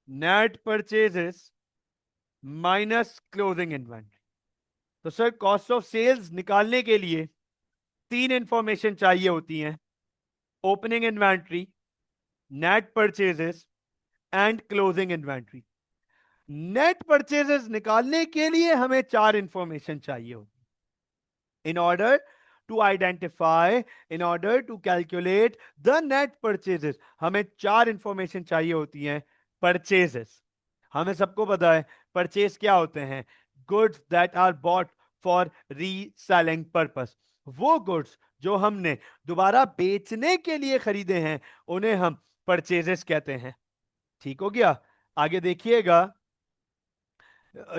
net purchases minus closing inventory. तो सर कॉस्ट ऑफ सेल्स निकालने के लिए 3 इंफॉर्मेशन चाहिए होती हैं, opening inventory, net purchases and closing inventory. Net purchases निकालने के लिए हमें 4 इंफॉर्मेशन चाहिए होती, in order to identify, in order to calculate the net purchases, हमें 4 इंफॉर्मेशन चाहिए होती हैं। परचेजेस, हमें सबको पता है परचेज क्या होते हैं, goods that are bought for reselling purpose. वो गुड्स जो हमने दोबारा बेचने के लिए खरीदे हैं उन्हें हम परचेजेस कहते हैं। ठीक हो गया? आगे देखिएगा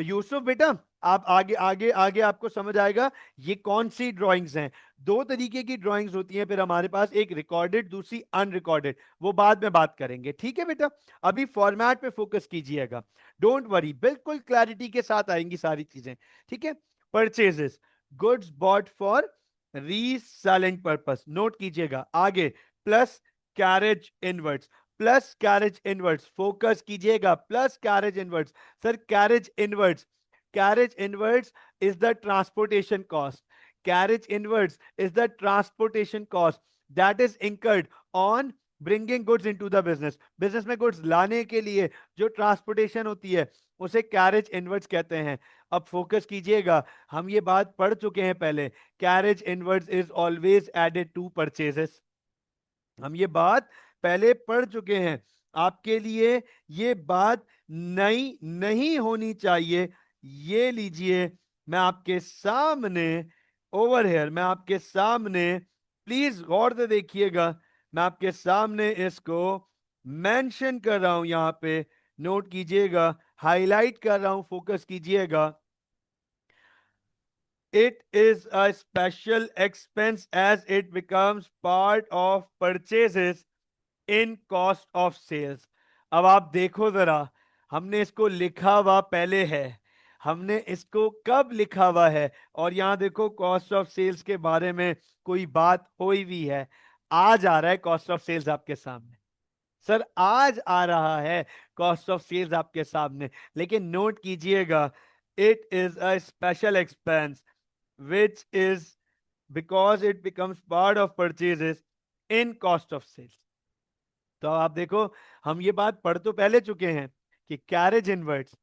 यूसुफ बेटा, आप आगे आगे आगे आपको समझ आएगा ये कौन सी ड्राइंग्स हैं। 2 तरीके की ड्राइंग्स होती हैं फिर हमारे पास, एक रिकॉर्डेड, दूसरी अनरिकॉर्डेड, वो बाद में बात करेंगे। ठीक है बेटा, अभी फॉर्मेट पे फोकस कीजिएगा, डोंट वरी, बिल्कुल क्लैरिटी के साथ आएंगी सारी चीजें। ठीक है, purchases, goods bought for reselling purpose, note कीजिएगा। आगे plus carriage inwards, plus carriage inwards, focus कीजिएगा, plus carriage inwards. Sir carriage inwards, carriage inwards is the transportation cost, carriage inwards is the transportation cost that is incurred on bringing goods into the business, business में goods लाने के लिए जो transportation होती है उसे carriage inwards कहते हैं। अब फोकस कीजिएगा, हम ये बात पढ़ चुके हैं पहले, carriage inwards is always added to purchases, हम ये बात पहले पढ़ चुके हैं, आपके लिए ये बात नई नहीं होनी चाहिए। ये लीजिए, मैं आपके सामने, ओवर हेयर, मैं आपके सामने, प्लीज गौर से देखिएगा, मैं आपके सामने इसको मेंशन कर रहा हूं, यहां पे नोट कीजिएगा, हाईलाइट कर रहा हूं, फोकस कीजिएगा। It is a special expense as it becomes part of purchases in cost of sales. अब आप देखो जरा, हमने इसको लिखा हुआ पहले है, हमने इसको कब लिखा हुआ है, और यहां देखो कॉस्ट ऑफ सेल्स के बारे में कोई बात हुई भी है, आज आ रहा है कॉस्ट ऑफ सेल्स आपके सामने। सर आज आ रहा है कॉस्ट ऑफ सेल्स आपके सामने, लेकिन नोट कीजिएगा, it is a special expense which is because it becomes part of purchases in cost of sales. तो आप देखो, हम ये बात पढ़ तो पहले चुके हैं कि carriage inwards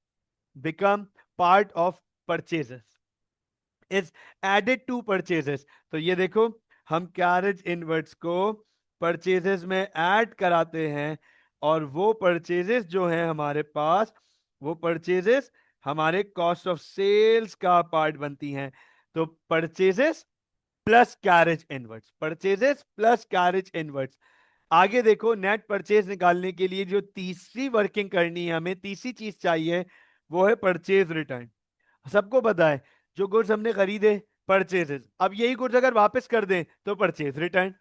become part of purchases is added to purchases. तो ये देखो, हम कैरेज इनवर्ड्स को परचेजेस में ऐड कराते हैं, और वो परचेजेस जो हैं हमारे पास, वो परचेजेस हमारे कॉस्ट ऑफ सेल्स का पार्ट बनती हैं। तो purchases plus carriage inwards, purchases plus carriage inwards. आगे देखो, नेट परचेज निकालने के लिए जो तीसरी वर्किंग करनी है, हमें तीसरी चीज चाहिए, वो है परचेज रिटर्न। सबको पता है जो गुड्स हमने खरीदे, परचेजेस। अब यही गुड्स अगर वापस कर दें तो परचेज रिटर्न।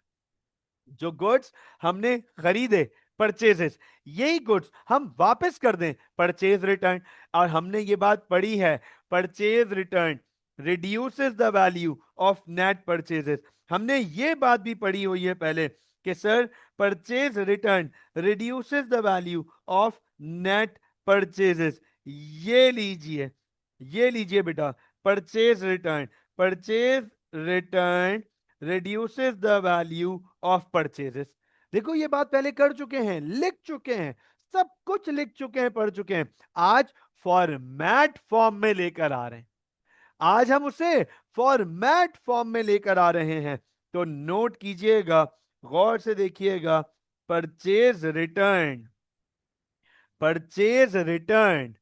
जो गुड्स हमने खरीदे, परचेजेस, यही गुड्स हम वापस कर दें, परचेज रिटर्न। और हमने ये बात पढ़ी है, purchase return reduces the value of net purchases. हमने ये बात भी पढ़ी हुई है पहले कि sir purchase return reduces the value of net purchases. ये लीजिए, ये लीजिए बेटा, purchase return, purchase return reduces the value of purchases। देखो ये बात पहले कर चुके हैं, लिख चुके हैं, सब कुछ लिख चुके हैं, पढ़ चुके हैं। आज फॉर्मेट फॉर्म में लेकर आ रहे हैं, आज हम उसे फॉर्मेट फॉर्म में लेकर आ रहे हैं। तो नोट कीजिएगा, गौर से देखिएगा, purchase return, purchase return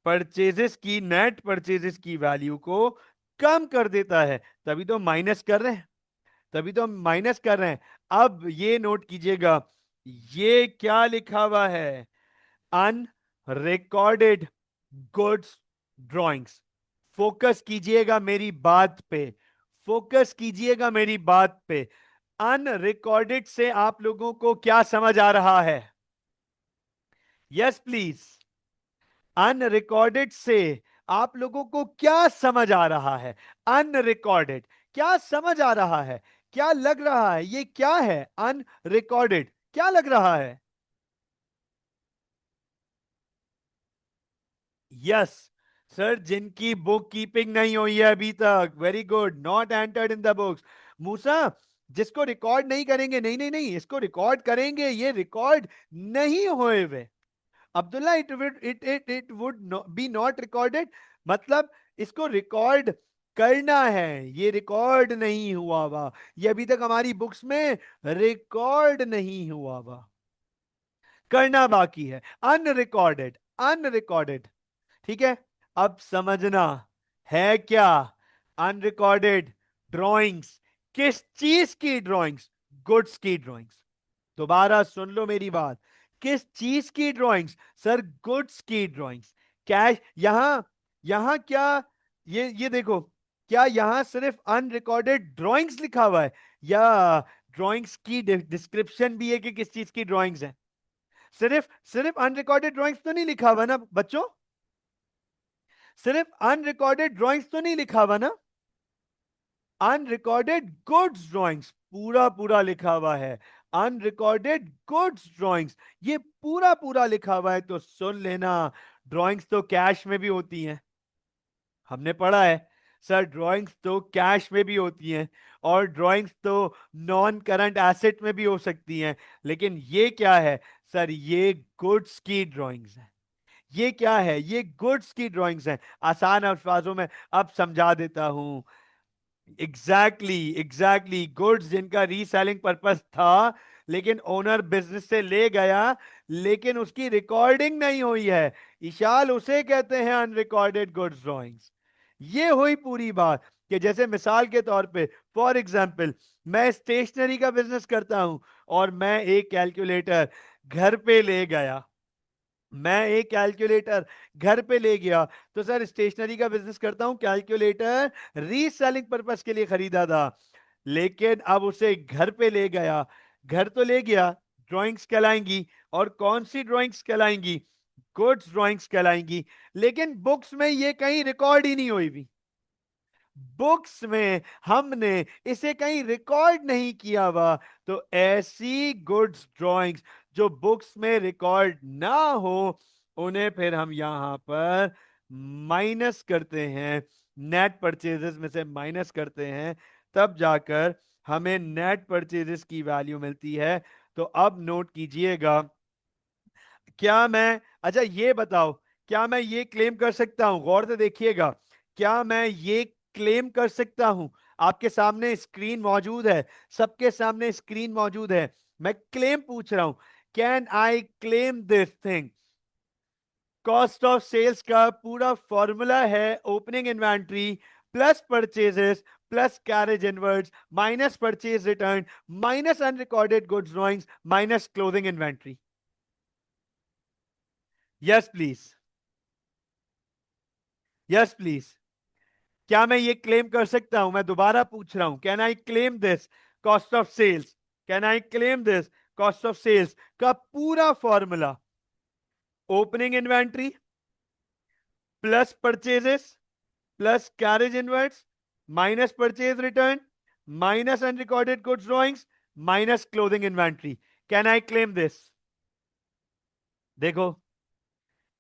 purchases की, नेट परचेजेस की वैल्यू को कम कर देता है। तभी तो माइनस कर रहे हैं, तभी तो हम माइनस कर रहे हैं। अब ये नोट कीजिएगा, ये क्या लिखा हुआ है, अनरिकॉर्डेड गुड्स ड्राइंग्स। फोकस कीजिएगा मेरी बात पे, फोकस कीजिएगा मेरी बात पे। अनरिकॉर्डेड से आप लोगों को क्या समझ आ रहा है? Yes please. अनरिकॉर्डेड से आप लोगों को क्या समझ आ रहा है? अनरिकॉर्डेड क्या समझ आ रहा है? क्या लग रहा है? ये क्या है अनरिकॉर्डेड? क्या लग रहा है? यस सर, जिनकी बुक कीपिंग नहीं हुई है अभी तक, very good, not entered in the books. Musa, जिसको रिकॉर्ड नहीं करेंगे, नहीं नहीं नहीं, इसको रिकॉर्ड करेंगे, ये रिकॉर्ड नहीं हुए वे। Abdullah, it would be not recorded, मतलब इसको रिकॉर्ड करना है, ये रिकॉर्ड नहीं हुआ हुआ, ये अभी तक हमारी बुक्स में रिकॉर्ड नहीं हुआ हुआ, करना बाकी है। अनरिकॉर्डेड, अनरिकॉर्डेड, ठीक है। अब समझना है क्या अनरिकॉर्डेड ड्राइंग्स? किस चीज की ड्राइंग्स? गुड्स की ड्राइंग्स। दोबारा सुन लो मेरी बात, किस चीज की ड्राइंग्स? सर गुड्स की ड्राइंग्स। कैश, यहां, यहां क्या, ये देखो, क्या यहां सिर्फ अनरिकॉर्डेड ड्राइंग्स लिखा हुआ है, या ड्राइंग्स की डिस्क्रिप्शन भी है कि किस चीज की ड्राइंग्स है? सिर्फ सिर्फ अनरिकॉर्डेड ड्राइंग्स तो नहीं लिखा हुआ ना बच्चों? सिर्फ अनरिकॉर्डेड ड्राइंग्स तो नहीं लिखा हुआ ना? अनरिकॉर्डेड गुड्स ड्राइंग्स पूरा पूरा लिखा हुआ है। अनरिकॉर्डेड गुड्स ड्राइंग्स, ये पूरा पूरा लिखा हुआ है। तो सुन लेना, ड्राइंग्स तो कैश में भी होती हैं, हमने पढ़ा है सर, ड्राइंग्स तो कैश में भी होती हैं, और ड्राइंग्स तो नॉन करंट एसेट में भी हो सकती हैं। लेकिन ये क्या है सर? ये गुड्स की ड्राइंग्स है। ये क्या है? ये गुड्स की ड्राइंग्स हैं। आसान अल्फाजों में अब समझा देता हूं। एग्जैक्टली गुड्स जिनका रीसेलिंग पर्पस था, लेकिन ओनर बिजनेस से ले गया, लेकिन उसकी रिकॉर्डिंग नहीं हुई है, इशाल उसे कहते हैं अनरिकॉर्डेड गुड्स ड्राइंग्स। ये हुई पूरी बात। कि जैसे मिसाल के तौर पे, फॉर एग्जाम्पल, मैं स्टेशनरी का बिजनेस करता हूं, और मैं एक कैलकुलेटर घर पे ले गया, मैं एक कैलकुलेटर घर पे ले गया। तो सर स्टेशनरी का बिजनेस करता हूं, कैलकुलेटर रीसेलिंग पर्पस के लिए खरीदा था, लेकिन अब उसे घर पे ले गया, घर तो ले गया, ड्राइंग्स कहलाएंगी, और कौन सी ड्राइंग्स कहलाएंगी? गुड्स ड्राइंग्स कहलाएंगी। लेकिन बुक्स में ये कहीं रिकॉर्ड ही नहीं हुई भी, बुक्स में हमने इसे कहीं रिकॉर्ड नहीं हुआ हुआ। तो ऐसी गुड्स ड्राइंग्स जो बुक्स में रिकॉर्ड ना हो, उन्हें फिर हम यहां पर माइनस करते हैं, नेट परचेजेस में से माइनस करते हैं, तब जाकर हमें नेट परचेजेस की वैल्यू मिलती है। तो अब नोट कीजिएगा, क्या मैं, अच्छा ये बताओ, क्या मैं ये क्लेम कर सकता हूं, गौर से देखिएगा, क्या मैं ये क्लेम कर सकता हूं? आपके सामने स्क्रीन मौजूद है, सबके सामने स्क्रीन मौजूद है, मैं क्लेम पूछ रहा हूं, can I claim this thing? Cost of sales का पूरा फॉर्मूला है opening inventory plus purchases plus carriage inwards minus purchase return minus unrecorded goods drawings minus closing inventory. Yes please, yes please. क्या मैं ये claim कर सकता हूं? मैं दोबारा पूछ रहा हूं, can I claim this cost of sales? Can I claim this cost of sales का पूरा formula opening inventory plus purchases plus carriage inwards minus purchase return minus unrecorded goods drawings minus closing inventory. Can I claim this? देखो,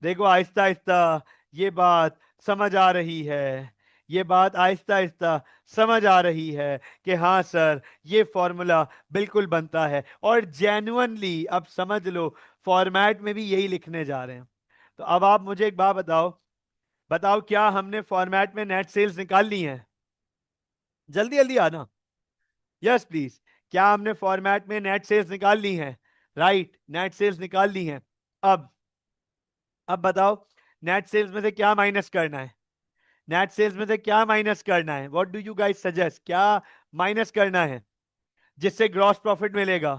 देखो आहिस्ता आहिस्ता ये बात समझ आ रही है। ये बात आहिस्ता आहिस्ता समझ आ रही है कि हाँ सर, ये फॉर्मूला बिल्कुल बनता है। और जेन्युइनली अब समझ लो, फॉर्मेट में भी यही लिखने जा रहे हैं। तो अब आप मुझे एक बात बताओ, बताओ क्या हमने फॉर्मेट में नेट सेल्स निकाल ली है? जल्दी जल्दी आना। Yes please. क्या हमने फॉर्मेट में नेट सेल्स निकाल ली हैं? राइट, नेट सेल्स निकाल ली हैं। अब अब बताओ, नेट सेल्स में से क्या माइनस करना है? नेट सेल्स में से क्या माइनस करना है? What do you guys suggest, क्या माइनस करना है जिससे ग्रॉस प्रॉफिट मिलेगा?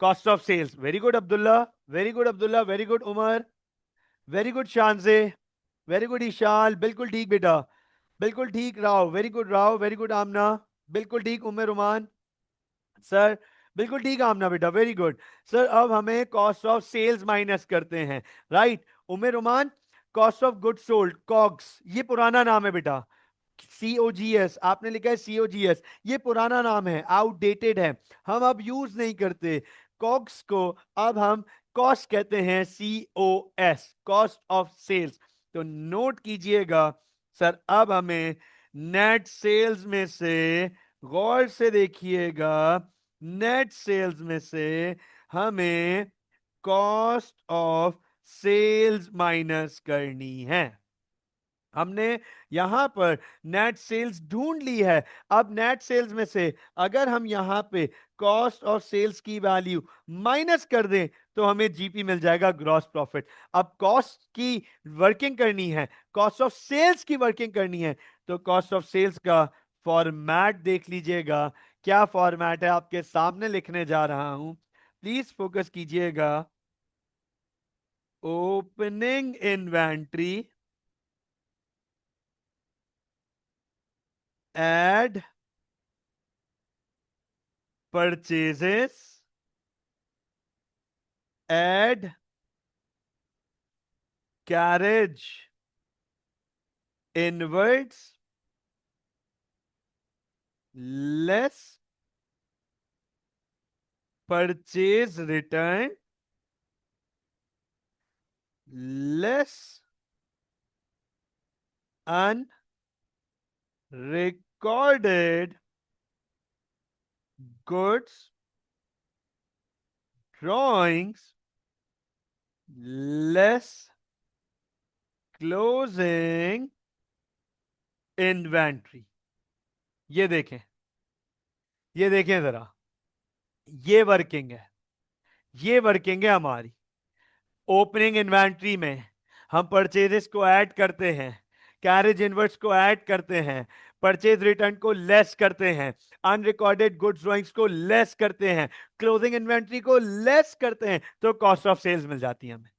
Cost of sales. Very good Abdullah, very good Abdullah, very good Umar, very good Shanze, very good Eshal, बिल्कुल ठीक बेटा, बिल्कुल ठीक Rao, very good Rao, very good Amna, बिल्कुल ठीक उमर उमान सर, बिल्कुल ठीक आमना बेटा, वेरी गुड सर। अब हमें कॉस्ट ऑफ सेल्स माइनस करते हैं, राइट उमेर उमान। Cost of good sold, COGS, ये पुराना नाम है बेटा। COGS आपने लिखा है, COGS ये पुराना नाम है, आउटडेटेड है, हम अब यूज नहीं करते कॉग्स को। अब हम कॉस्ट कहते हैं, COS, कॉस्ट ऑफ सेल्स। तो नोट कीजिएगा सर, अब हमें नेट सेल्स में से, गौर से देखिएगा, नेट सेल्स में से हमें कॉस्ट ऑफ सेल्स माइनस करनी है। हमने यहां पर नेट सेल्स ढूंढ ली है। अब नेट सेल्स में से अगर हम यहां पे कॉस्ट ऑफ सेल्स की वैल्यू माइनस कर दें तो हमें जीपी मिल जाएगा, ग्रॉस प्रॉफिट। अब कॉस्ट की वर्किंग करनी है, कॉस्ट ऑफ सेल्स की वर्किंग करनी है, तो कॉस्ट ऑफ सेल्स का फॉर्मेट देख लीजिएगा। क्या फॉर्मेट है? आपके सामने लिखने जा रहा हूं, प्लीज फोकस कीजिएगा। Opening inventory add purchases, add carriage inwards, less purchase return, less unrecorded goods drawings, less closing inventory। ये देखें, ये देखें जरा, ये वर्किंग है, ये वर्किंग है हमारी। ओपनिंग इन्वेंट्री में हम परचेजेस को ऐड करते हैं, कैरेज इनवर्ट्स को ऐड करते हैं, परचेज रिटर्न को लेस करते हैं, अनरिकॉर्डेड गुड्स ड्रॉइंग्स को लेस करते हैं, क्लोजिंग इन्वेंट्री को लेस करते हैं, तो कॉस्ट ऑफ सेल्स मिल जाती है हमें।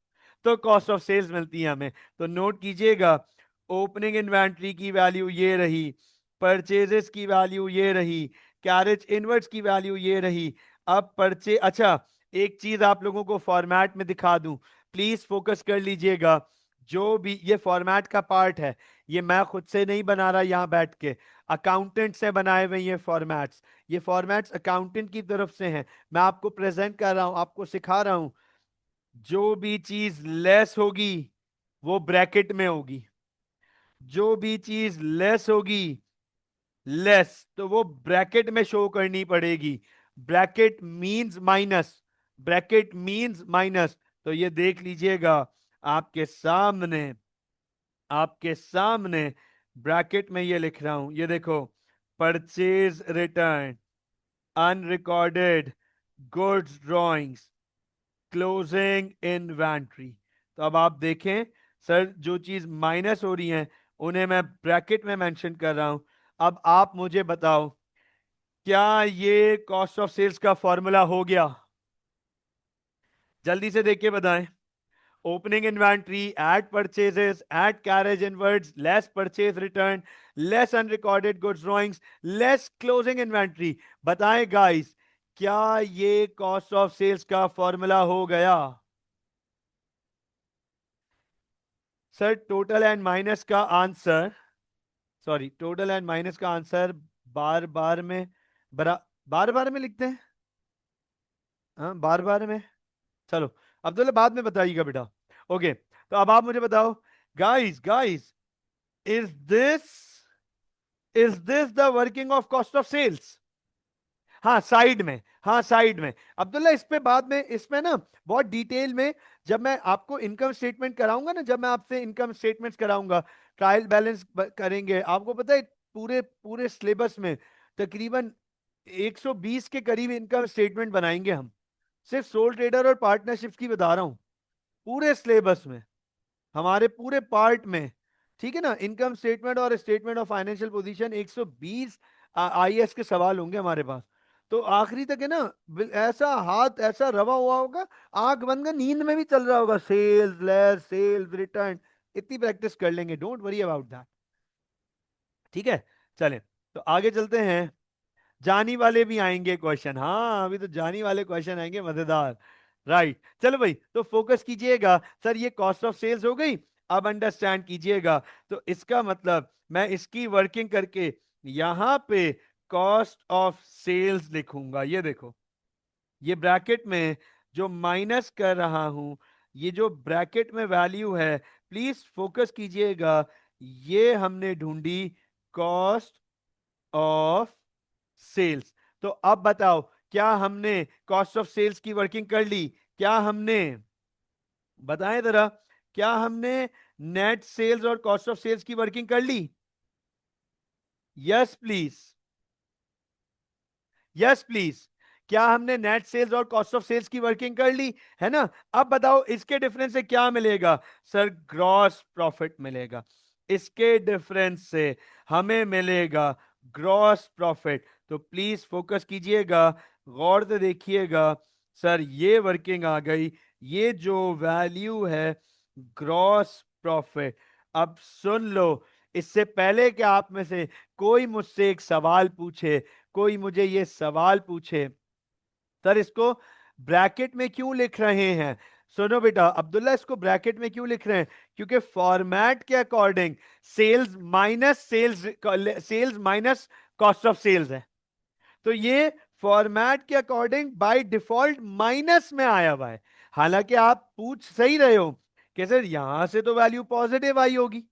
तो कॉस्ट ऑफ सेल्स मिलती है हमें। तो नोट कीजिएगा, ओपनिंग इन्वेंट्री की वैल्यू ये रही, परचेजेस की वैल्यू ये रही, कैरेज इनवर्ट्स की वैल्यू ये रही। अब परचे, अच्छा एक चीज आप लोगों को फॉर्मेट में दिखा दूं, प्लीज फोकस कर लीजिएगा। जो भी ये फॉर्मेट का पार्ट है, ये मैं खुद से नहीं बना रहा यहां बैठ के, अकाउंटेंट से बनाए हुए ये फॉर्मेट्स, ये फॉर्मेट्स अकाउंटेंट की तरफ से हैं। मैं आपको प्रेजेंट कर रहा हूं, आपको सिखा रहा हूं। जो भी चीज लेस होगी वो ब्रैकेट में होगी, जो भी चीज लेस होगी, लेस तो वो ब्रैकेट में शो करनी पड़ेगी। Bracket means minus, bracket means minus. तो ये देख लीजिएगा आपके सामने, आपके सामने ब्रैकेट में ये लिख रहा हूं, ये देखो, purchase return, unrecorded goods drawings, closing inventory. तो अब आप देखें सर, जो चीज माइनस हो रही है उन्हें मैं ब्रैकेट में मेंशन कर रहा हूं। अब आप मुझे बताओ, क्या ये कॉस्ट ऑफ सेल्स का फॉर्मूला हो गया? जल्दी से देख के बताएं। opening inventory, add purchases, add carriage inwards, less purchase return, less unrecorded goods drawings, less closing inventory. बताएं guys, क्या ये कॉस्ट ऑफ सेल्स का फॉर्मूला हो गया? सर टोटल एंड माइनस का answer, sorry total and minus का answer बार बार में बरा बार बार में लिखते हैं। हाँ बार बार में। चलो अब्दुल्ला बाद में बताइएगा बेटा। ओके तो अब आप मुझे बताओ guys, guys, is this is this the working of cost of sales? हाँ साइड में, हाँ साइड में। अब्दुल्ला इस पे बाद में, इसमें ना बहुत डिटेल में जब मैं आपको इनकम स्टेटमेंट कराऊंगा ना, जब मैं आपसे इनकम स्टेटमेंट्स कराऊंगा, ट्रायल बैलेंस करेंगे, आपको पता है पूरे पूरे सिलेबस में तकरीबन 120 के करीब इनकम स्टेटमेंट बनाएंगे हम। सिर्फ सोल ट्रेडर और पार्टनरशिप्स की बता रहा हूं, पूरे सिलेबस में, हमारे पूरे पार्ट में। ठीक है ना, इनकम स्टेटमेंट और statement of financial position 120 IAS के सवाल होंगे हमारे पास। तो आखिरी तक है ना, ऐसा हाथ ऐसा रवा हुआ होगा, आंख बंद कर नींद में भी चल रहा होगा, सेल्स लेस सेल्स रिटर्न। इतनी प्रैक्टिस कर लेंगे, डोंट वरी अबाउट दैट। ठीक है, चलें तो आगे चलते हैं। जानी वाले भी आएंगे क्वेश्चन, हाँ अभी तो जानी वाले क्वेश्चन आएंगे मजेदार। राइट, चलो भाई तो फोकस कीजिएगा। सर ये कॉस्ट ऑफ सेल्स हो गई, अब अंडरस्टैंड कीजिएगा। तो इसका मतलब मैं इसकी वर्किंग करके यहां पे कॉस्ट ऑफ सेल्स लिखूंगा। ये देखो, ये ब्रैकेट में जो माइनस कर रहा हूं, ये जो ब्रैकेट में वैल्यू है, प्लीज फोकस कीजिएगा, ये हमने ढूंढी कॉस्ट ऑफ सेल्स। तो अब बताओ, क्या हमने कॉस्ट ऑफ सेल्स की वर्किंग कर ली? क्या हमने, बताएं जरा, क्या हमने नेट सेल्स और कॉस्ट ऑफ सेल्स की वर्किंग कर ली? Yes please, yes please. क्या हमने नेट सेल्स और कॉस्ट ऑफ सेल्स की वर्किंग कर ली है ना? अब बताओ इसके डिफरेंस से क्या मिलेगा? सर ग्रॉस प्रॉफिट मिलेगा। इसके डिफरेंस से हमें मिलेगा ग्रॉस प्रॉफिट। तो प्लीज फोकस कीजिएगा, गौर से देखिएगा। सर ये वर्किंग आ गई, ये जो वैल्यू है ग्रॉस प्रॉफिट। अब सुन लो, इससे पहले कि आप में से कोई मुझसे एक सवाल पूछे, कोई मुझे ये सवाल पूछे सर इसको ब्रैकेट में क्यों लिख रहे हैं, सुनो बेटा अब्दुल्ला, इसको ब्रैकेट में क्यों लिख रहे हैं? क्योंकि फॉर्मेट के according sales minus sales, sales minus cost of sales है। तो ये फॉर्मेट के अकॉर्डिंग बाय डिफॉल्ट माइनस में आया हुआ है। हालांकि आप पूछ सही रहे हो कि सर यहां से तो वैल्यू पॉजिटिव आई होगी,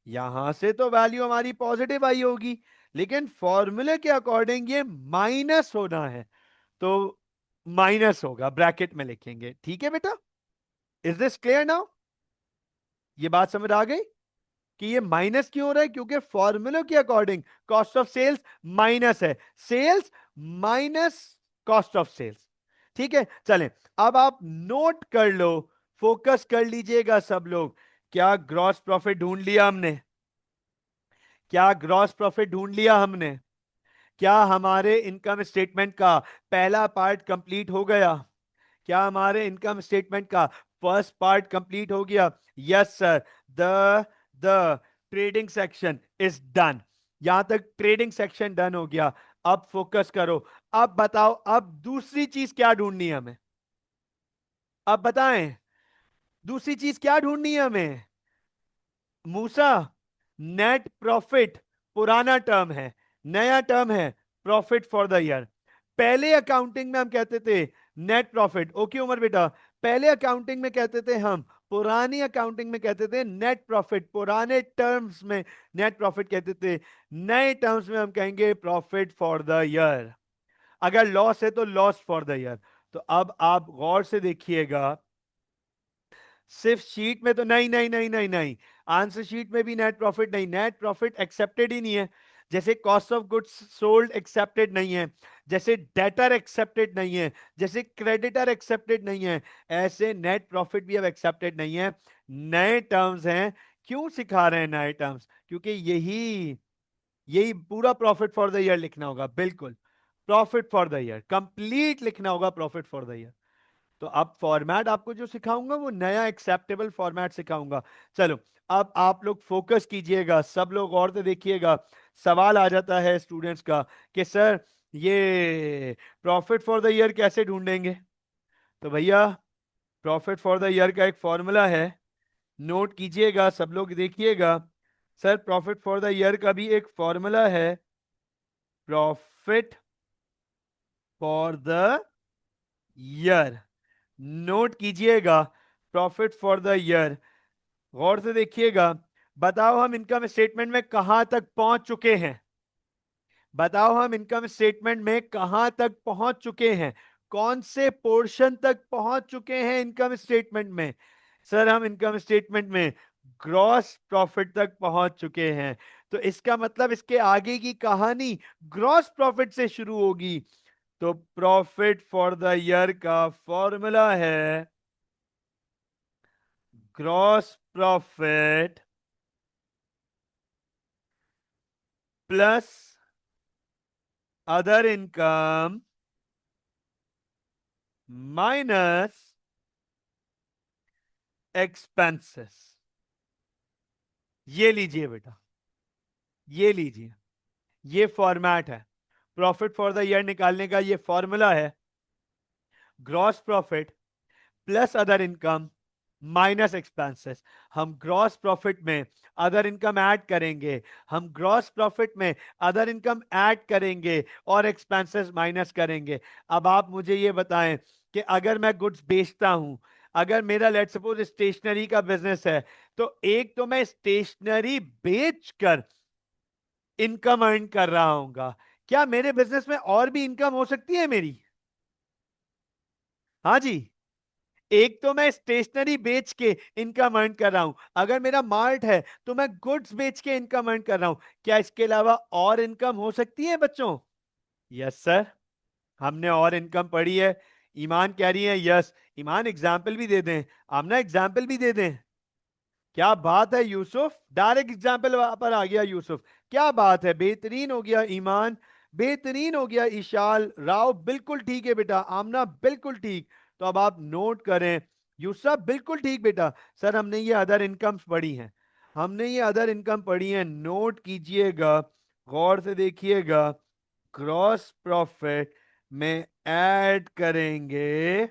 यहां से तो वैल्यू हमारी पॉजिटिव आई होगी, लेकिन फॉर्मूले के अकॉर्डिंग ये माइनस होना है, तो माइनस होगा, ब्रैकेट में लिखेंगे। ठीक है बेटा, इज दिस क्लियर नाउ? ये बात समझ आ गई कि ये माइनस क्यों हो रहा है? क्योंकि फॉर्मूले के according cost of sales minus है, sales minus cost of sales. ठीक है, चलें अब आप नोट कर लो, फोकस कर लीजिएगा सब लोग। क्या ग्रॉस प्रॉफिट ढूंढ लिया हमने? क्या ग्रॉस प्रॉफिट ढूंढ लिया हमने? क्या हमारे इनकम स्टेटमेंट का पहला पार्ट कंप्लीट हो गया? क्या हमारे इनकम स्टेटमेंट का फर्स्ट पार्ट कंप्लीट हो गया? Yes sir, the the trading section is done. यहां तक ट्रेडिंग सेक्शन डन हो गया। अब फोकस करो, अब बताओ अब दूसरी चीज क्या ढूंढनी है हमें? अब बताएं दूसरी चीज क्या ढूंढनी है हमें? मूसा, नेट प्रॉफिट पुराना टर्म है, नया टर्म है प्रॉफिट फॉर द ईयर। पहले अकाउंटिंग में हम कहते थे नेट प्रॉफिट, ओके उमर बेटा, पहले अकाउंटिंग में कहते थे हम, पुरानी अकाउंटिंग में कहते थे नेट प्रॉफिट, पुराने टर्म्स में नेट प्रॉफिट कहते थे, नए टर्म्स में हम कहेंगे प्रॉफिट फॉर द ईयर। अगर लॉस है तो लॉस फॉर द ईयर। तो अब आप गौर से देखिएगा, सिर्फ शीट में तो नहीं नहीं नहीं नहीं नहीं, आंसर शीट में भी नेट प्रॉफिट नहीं, नेट प्रॉफिट एक्सेप्टेड ही नहीं है। जैसे cost of goods sold accepted नहीं है, जैसे डेटर एक्सेप्टेड नहीं है, जैसे क्रेडिटर एक्सेप्टेड नहीं है, ऐसे नेट प्रॉफिट भी अब एक्सेप्टेड नहीं है। नए टर्म्स हैं। क्यों सिखा रहे हैं नए टर्म्स? क्योंकि यही यही पूरा प्रॉफिट फॉर द ईयर लिखना होगा, बिल्कुल profit for the year complete लिखना होगा, प्रॉफिट फॉर द ईयर। तो अब फॉर्मेट आपको जो सिखाऊंगा वो नया एक्सेप्टेबल फॉर्मेट सिखाऊंगा। चलो, अब आप लोग फोकस कीजिएगा, सब लोग गौर से देखिएगा। सवाल आ जाता है स्टूडेंट्स का कि सर ये प्रॉफिट फॉर द ईयर कैसे ढूंढेंगे? तो भैया प्रॉफिट फॉर द ईयर का एक फॉर्मूला है, नोट कीजिएगा, सब लोग देखिएगा। Sir profit for the year का भी एक फॉर्मूला है, profit for the year. Note कीजिएगा, प्रॉफिट फॉर द ईयर। गौर से देखिएगा। बताओ हम इनकम स्टेटमेंट में कहां तक पहुंच चुके हैं? बताओ हम इनकम स्टेटमेंट में कहां तक पहुंच चुके हैं? कौन से पोर्शन तक पहुंच चुके हैं इनकम स्टेटमेंट में? सर हम इनकम स्टेटमेंट में ग्रॉस प्रॉफिट तक पहुंच चुके हैं। तो इसका मतलब इसके आगे की कहानी ग्रॉस प्रॉफिट से शुरू होगी। तो प्रॉफिट फॉर द ईयर का फॉर्मूला है gross profit plus other income minus expenses. ये लीजिए बेटा, ये लीजिए, ये फॉर्मेट है प्रॉफिट फॉर द ईयर निकालने का। ये फॉर्मूला है gross profit plus other income minus expenses. हम ग्रॉस प्रॉफिट में अदर इनकम ऐड करेंगे, हम ग्रॉस प्रॉफिट में अदर इनकम ऐड करेंगे और एक्सपेंसेस माइनस करेंगे। अब आप मुझे ये बताएं कि अगर मैं गुड्स बेचता हूं, अगर मेरा लेट सपोज स्टेशनरी का बिजनेस है, तो एक तो मैं स्टेशनरी बेचकर इनकम अर्न कर रहा हूंगा। क्या मेरे बिजनेस में और भी इनकम हो सकती है मेरी? हाँ जी। एक तो मैं स्टेशनरी बेच के इनकम अर्न कर रहा हूं, अगर मेरा मार्ट है तो मैं गुड्स बेच के इनकम अर्न कर रहा हूं। क्या इसके अलावा और इनकम हो सकती है बच्चों? यस सर, हमने और इनकम पढ़ी है। ईमान कह रही है यस। ईमान एग्जाम्पल भी दे दें, आमना एग्जाम्पल भी दे दें। क्या बात है यूसुफ, डायरेक्ट एग्जाम्पल पर आ गया यूसुफ। क्या बात है, बेहतरीन हो गया ईमान, बेहतरीन हो गया ईशाल राव, बिल्कुल ठीक है बेटा। आमना बिल्कुल ठीक। तो अब आप नोट करें, यूसुफ बिल्कुल ठीक बेटा। सर हमने ये अदर इनकम पढ़ी हैं, हमने ये अदर इनकम पढ़ी है, नोट कीजिएगा, गौर से देखिएगा। ग्रॉस प्रॉफिट में ऐड करेंगे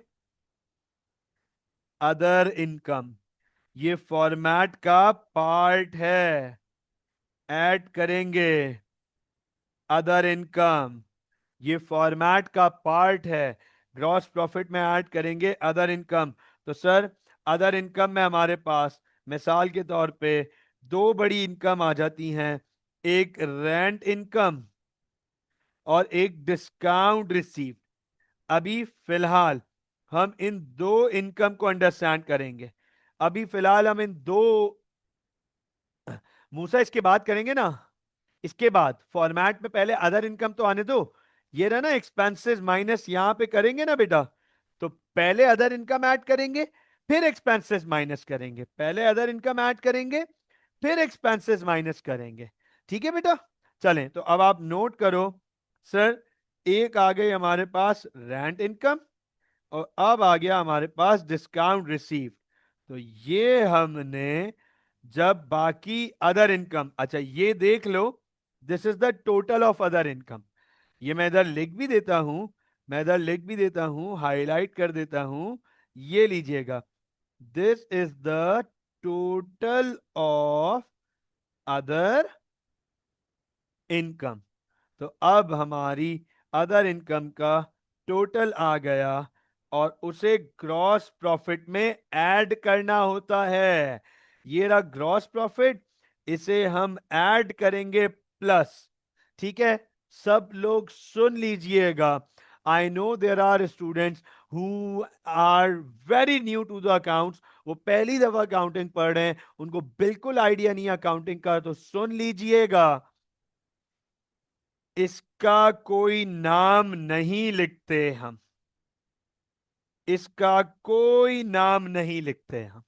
अदर इनकम, ये फॉर्मेट का पार्ट है। ऐड करेंगे अदर इनकम, ये फॉर्मेट का पार्ट है। ग्रॉस प्रॉफिट में ऐड करेंगे अदर इनकम। तो सर अदर इनकम में हमारे पास मिसाल के तौर पे दो बड़ी इनकम आ जाती हैं, एक रेंट इनकम और एक डिस्काउंट रिसीव। अभी फिलहाल हम इन दो इनकम को अंडरस्टैंड करेंगे। अभी फिलहाल हम इन दो, मूसा इसके बाद करेंगे ना, इसके बाद फॉर्मेट में पहले अदर इनकम तो आने दो। ये रहा ना एक्सपेंसेस माइनस, यहां पे करेंगे ना बेटा। तो पहले अदर इनकम ऐड करेंगे, फिर एक्सपेंसेस माइनस करेंगे, पहले अदर इनकम ऐड करेंगे, फिर एक्सपेंसेस माइनस करेंगे। ठीक है बेटा? चलें, तो अब आप नोट करो। सर एक आ गई हमारे पास रेंट इनकम और अब आ गया हमारे पास डिस्काउंट रिसीव। तो ये हमने जब बाकी अदर इनकम, अच्छा ये देख लो, this is the total of other income. ये मैं इधर लिख भी देता हूं, मैं इधर लिख भी देता हूं, हाईलाइट कर देता हूं। ये लीजिएगा, this is the total of other income. तो अब हमारी अदर इनकम का टोटल आ गया और उसे ग्रॉस प्रॉफिट में ऐड करना होता है। ये रहा ग्रॉस प्रॉफिट, इसे हम ऐड करेंगे प्लस। ठीक है, सब लोग सुन लीजिएगा। I know there are students who are very new to the accounts, वो पहली दफा अकाउंटिंग पढ़ रहे हैं, उनको बिल्कुल आइडिया नहीं है अकाउंटिंग का। तो सुन लीजिएगा, इसका कोई नाम नहीं लिखते हम, इसका कोई नाम नहीं लिखते हम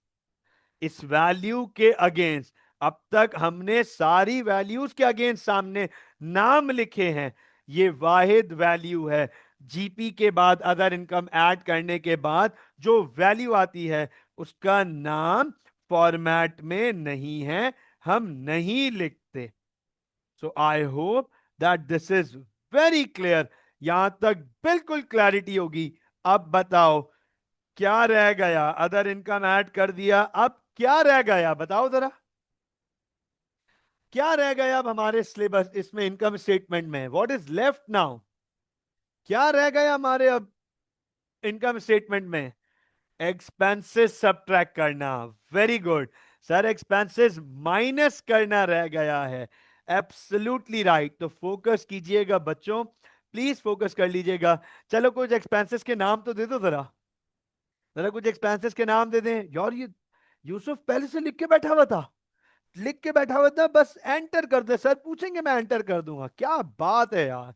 इस वैल्यू के अगेंस्ट। अब तक हमने सारी वैल्यूज के अगेंस्ट सामने नाम लिखे हैं। ये वाहिद वैल्यू है जीपी के बाद अदर इनकम ऐड करने के बाद जो वैल्यू आती है उसका नाम फॉर्मेट में नहीं है, हम नहीं लिखते। So I hope that this is very clear. यहां तक बिल्कुल क्लैरिटी होगी। अब बताओ क्या रह गया? अदर इनकम ऐड कर दिया, अब क्या रह गया बताओ जरा, क्या रह गया अब हमारे सिलेबस इसमें इनकम स्टेटमेंट में? What is left now? क्या रह गया हमारे अब इनकम स्टेटमेंट में? एक्सपेंसेस सब्ट्रैक्ट करना। Very good sir, expenses minus करना रह गया है। Absolutely right. तो फोकस कीजिएगा बच्चों, प्लीज फोकस कर लीजिएगा। चलो कुछ एक्सपेंसेस के नाम तो दे दो जरा, जरा कुछ एक्सपेंसेस के नाम दे दें यार। ये यूसुफ पहले से लिख के बैठा हुआ था, लिख के बैठा हुआ था, बस एंटर कर दे, सर पूछेंगे मैं एंटर कर दूंगा। क्या बात है यार,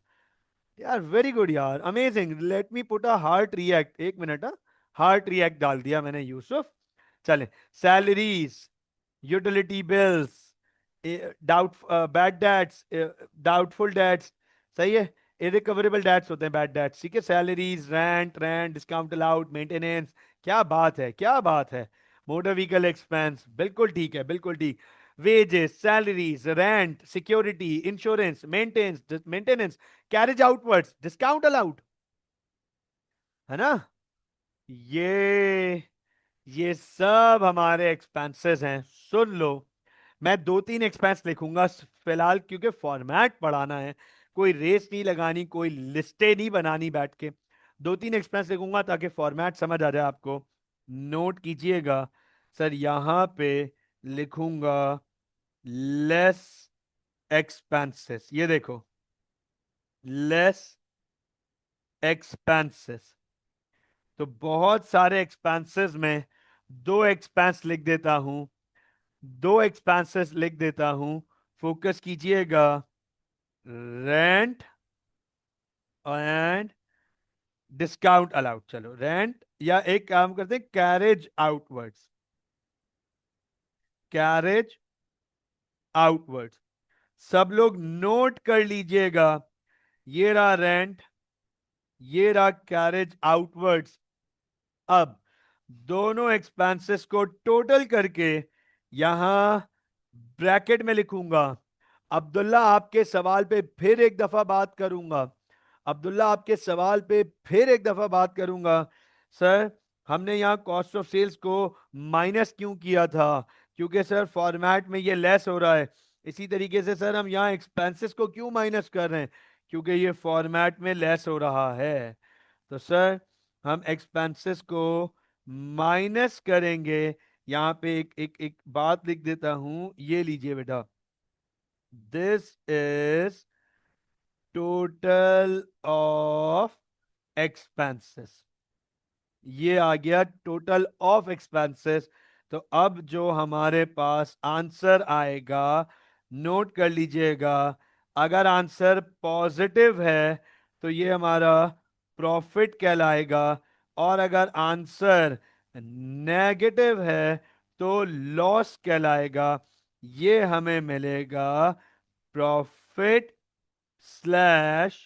यार वेरी गुड यार, amazing. Let me put a heart react, एक मिनट। हार्ट रिएक्ट डाल दिया मैंने यूसुफ। चले, salaries, utility bills, doubt, bad debts, doubtful dates, सही है, इरिकवरेबल डेट्स होते हैं बैड डेट्स, ठीक है। Salaries, rent, discount allowed, maintenance, क्या बात है, क्या बात है। मोटर व्हीकल एक्सपेंस, बिल्कुल ठीक है, बिल्कुल ठीक। Wages, salaries, rent, security, insurance, maintenance, carriage outwards, discount allowed, है ना? ये ये सब हमारे एक्सपेंसेस हैं। सुन लो, मैं दो तीन एक्सपेंस लिखूंगा फिलहाल, क्योंकि फॉर्मेट पढ़ाना है, कोई रेस नहीं लगानी, कोई लिस्टें नहीं बनानी बैठ के। दो तीन एक्सपेंस लिखूंगा ताकि फॉर्मेट समझ आ जाए आपको। नोट कीजिएगा सर, यहां पे लिखूंगा लेस एक्सपेंसेस, ये देखो, लेस एक्सपेंसेस। तो बहुत सारे एक्सपेंसेस में दो एक्सपेंस लिख देता हूं, दो एक्सपेंसेस लिख देता हूं। फोकस कीजिएगा, रेंट एंड डिस्काउंट अलाउड। चलो रेंट, या एक काम करते हैं, कैरेज आउटवर्ड्स, कैरेज आउटवर्ड्स। सब लोग नोट कर लीजिएगा, ये रहा रेंट, ये रहा कैरेज आउटवर्ड्स। अब दोनों एक्सपेंसेस को टोटल करके यहां ब्रैकेट में लिखूंगा। अब्दुल्ला आपके सवाल पे फिर एक दफा बात करूंगा, अब्दुल्ला आपके सवाल पे फिर एक दफा बात करूंगा। सर, हमने यहां कॉस्ट ऑफ सेल्स को माइनस क्यों किया था? क्योंकि सर फॉर्मेट में ये लेस हो रहा है। इसी तरीके से सर हम यहां एक्सपेंसेस को क्यों माइनस कर रहे हैं? क्योंकि ये फॉर्मेट में लेस हो रहा है। तो सर हम एक्सपेंसेस को माइनस करेंगे। यहां पे एक बात लिख देता हूं, ये लीजिए बेटा, this is total of expenses. ये आ गया टोटल ऑफ एक्सपेंसेस। तो अब जो हमारे पास आंसर आएगा, नोट कर लीजिएगा, अगर आंसर पॉजिटिव है तो ये हमारा प्रॉफिट कहलाएगा, और अगर आंसर नेगेटिव है तो लॉस कहलाएगा। ये हमें मिलेगा profit slash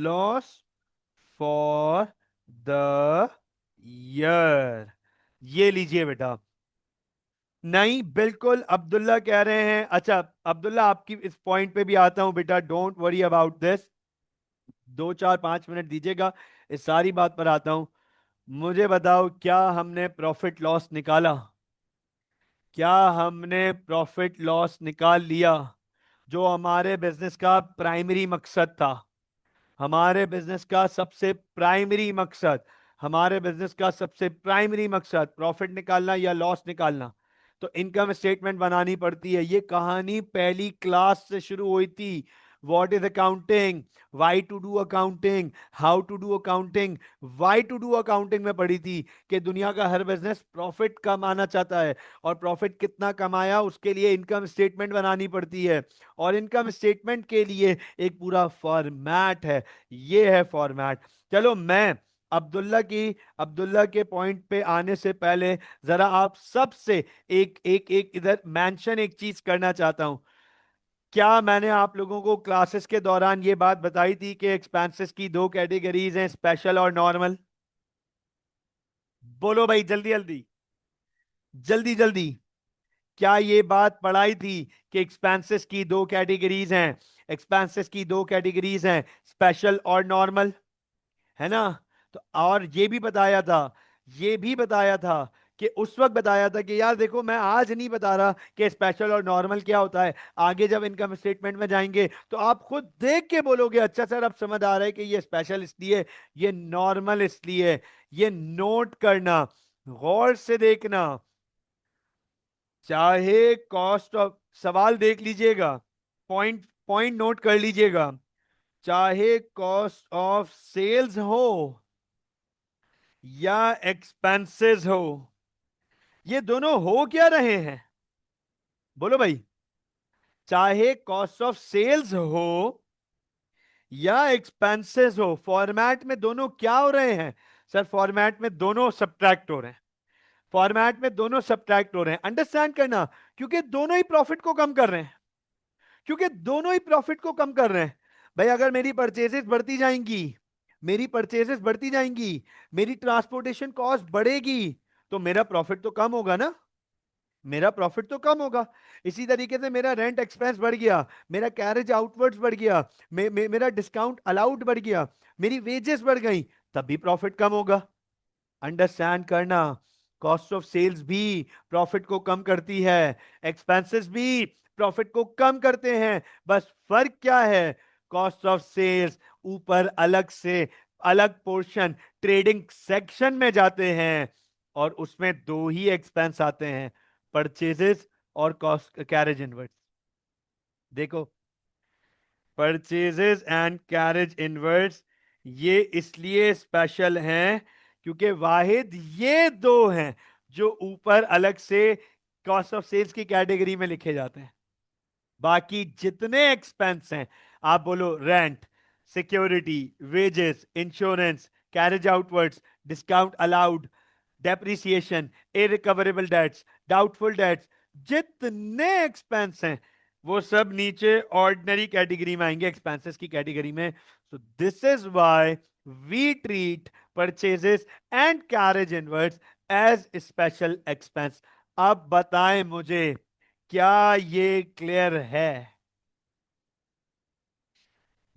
loss for the year. ये लीजिए बेटा। नहीं, बिल्कुल अब्दुल्ला कह रहे हैं। अच्छा अब्दुल्ला, आपकी इस पॉइंट पे भी आता हूं बेटा, don't worry about this, 2 4 5 minute दीजिएगा, इस सारी बात पर आता हूं। मुझे बताओ, क्या हमने प्रॉफिट लॉस निकाला? क्या हमने प्रॉफिट लॉस निकाल लिया? जो हमारे बिजनेस का प्राइमरी मकसद था, हमारे बिजनेस का सबसे प्राइमरी मकसद, हमारे बिजनेस का सबसे प्राइमरी मकसद प्रॉफिट निकालना या लॉस निकालना। तो इनकम स्टेटमेंट बनानी पड़ती है। ये कहानी पहली क्लास से शुरू हुई थी। What is accounting, why to do accounting, how to do accounting, why to do accounting में पढ़ी थी कि दुनिया का हर बिजनेस प्रॉफिट कमाना चाहता है, और प्रॉफिट कितना कमाया उसके लिए इनकम स्टेटमेंट बनानी पड़ती है, और इनकम स्टेटमेंट के लिए एक पूरा फॉर्मेट है। ये है फॉर्मेट। चलो मैं अब्दुल्ला के पॉइंट पे आने से पहले जरा आप सबसे एक एक एक इधर मेंशन एक चीज करना चाहता हूं। क्या मैंने आप लोगों को क्लासेस के दौरान ये बात बताई थी कि एक्सपेंसेस की दो कैटेगरीज हैं, स्पेशल और नॉर्मल? बोलो भाई, जल्दी जल्दी, जल्दी जल्दी। क्या ये बात पढ़ाई थी कि एक्सपेंसेस की दो कैटेगरीज हैं? एक्सपेंसेस की दो कैटेगरीज हैं, स्पेशल और नॉर्मल, है ना? तो और ये भी बताया था, ये भी बताया था कि उस वक्त बताया था कि यार देखो, मैं आज नहीं बता रहा कि स्पेशल और नॉर्मल क्या होता है। आगे जब इनकम स्टेटमेंट में जाएंगे तो आप खुद देख के बोलोगे, अच्छा सर अब समझ आ रहा है कि ये स्पेशल इसलिए, ये नॉर्मल इसलिए। ये नोट करना, गौर से देखना। चाहे कॉस्ट ऑफ, सवाल देख लीजिएगा, पॉइंट पॉइंट नोट कर लीजिएगा। चाहे कॉस्ट ऑफ सेल्स हो या एक्सपेंसेस हो, ये दोनों हो क्या रहे हैं? बोलो भाई। चाहे कॉस्ट ऑफ सेल्स हो या एक्सपेंसेस हो, फॉर्मेट में दोनों क्या हो रहे हैं? सर फॉर्मेट में दोनों सब्ट्रैक्ट हो रहे हैं। फॉर्मेट में दोनों सब्ट्रैक्ट हो रहे हैं, अंडरस्टैंड करना। क्योंकि दोनों ही प्रॉफिट को कम कर रहे हैं, क्योंकि दोनों ही प्रॉफिट को कम कर रहे हैं। भाई अगर मेरी परचेजेस बढ़ती जाएंगी, मेरी परचेजेस बढ़ती जाएंगी, मेरी ट्रांसपोर्टेशन कॉस्ट बढ़ेगी, तो मेरा प्रॉफिट तो कम होगा ना, मेरा प्रॉफिट तो कम होगा। इसी तरीके से मेरा रेंट एक्सपेंस बढ़ गया, मेरा कैरेज आउटवर्ड्स बढ़ गया, मेरा डिस्काउंट अलाउड बढ़ गया, मेरी वेजेस बढ़ गई, तब भी प्रॉफिट कम होगा। अंडरस्टैंड करना, कॉस्ट ऑफ सेल्स भी प्रॉफिट को कम करती है, एक्सपेंसेस भी प्रॉफिट को कम करते हैं। बस फर्क क्या है? कॉस्ट ऑफ सेल्स ऊपर अलग से, अलग पोर्शन ट्रेडिंग सेक्शन में जाते हैं, और उसमें दो ही एक्सपेंस आते हैं, परचेजेस और कॉस्ट कैरेज इनवर्ड्स। देखो, परचेजेस एंड कैरेज इनवर्ड्स ये इसलिए स्पेशल हैं क्योंकि वाहिद ये दो हैं जो ऊपर अलग से कॉस्ट ऑफ सेल्स की कैटेगरी में लिखे जाते हैं। बाकी जितने एक्सपेंस हैं, आप बोलो rent, security, wages, insurance, carriage outwards, discount allowed, depreciation, irrecoverable debts, doubtful debts, जितने एक्सपेंस हैं वो सब नीचे ऑर्डिनरी कैटेगरी में आएंगे, एक्सपेंसेस की कैटेगरी में। So this is why we treat purchases and carriage inwards as special expense. अब बताएं मुझे, क्या ये क्लियर है?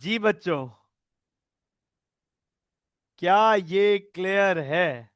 जी बच्चों, क्या ये क्लियर है?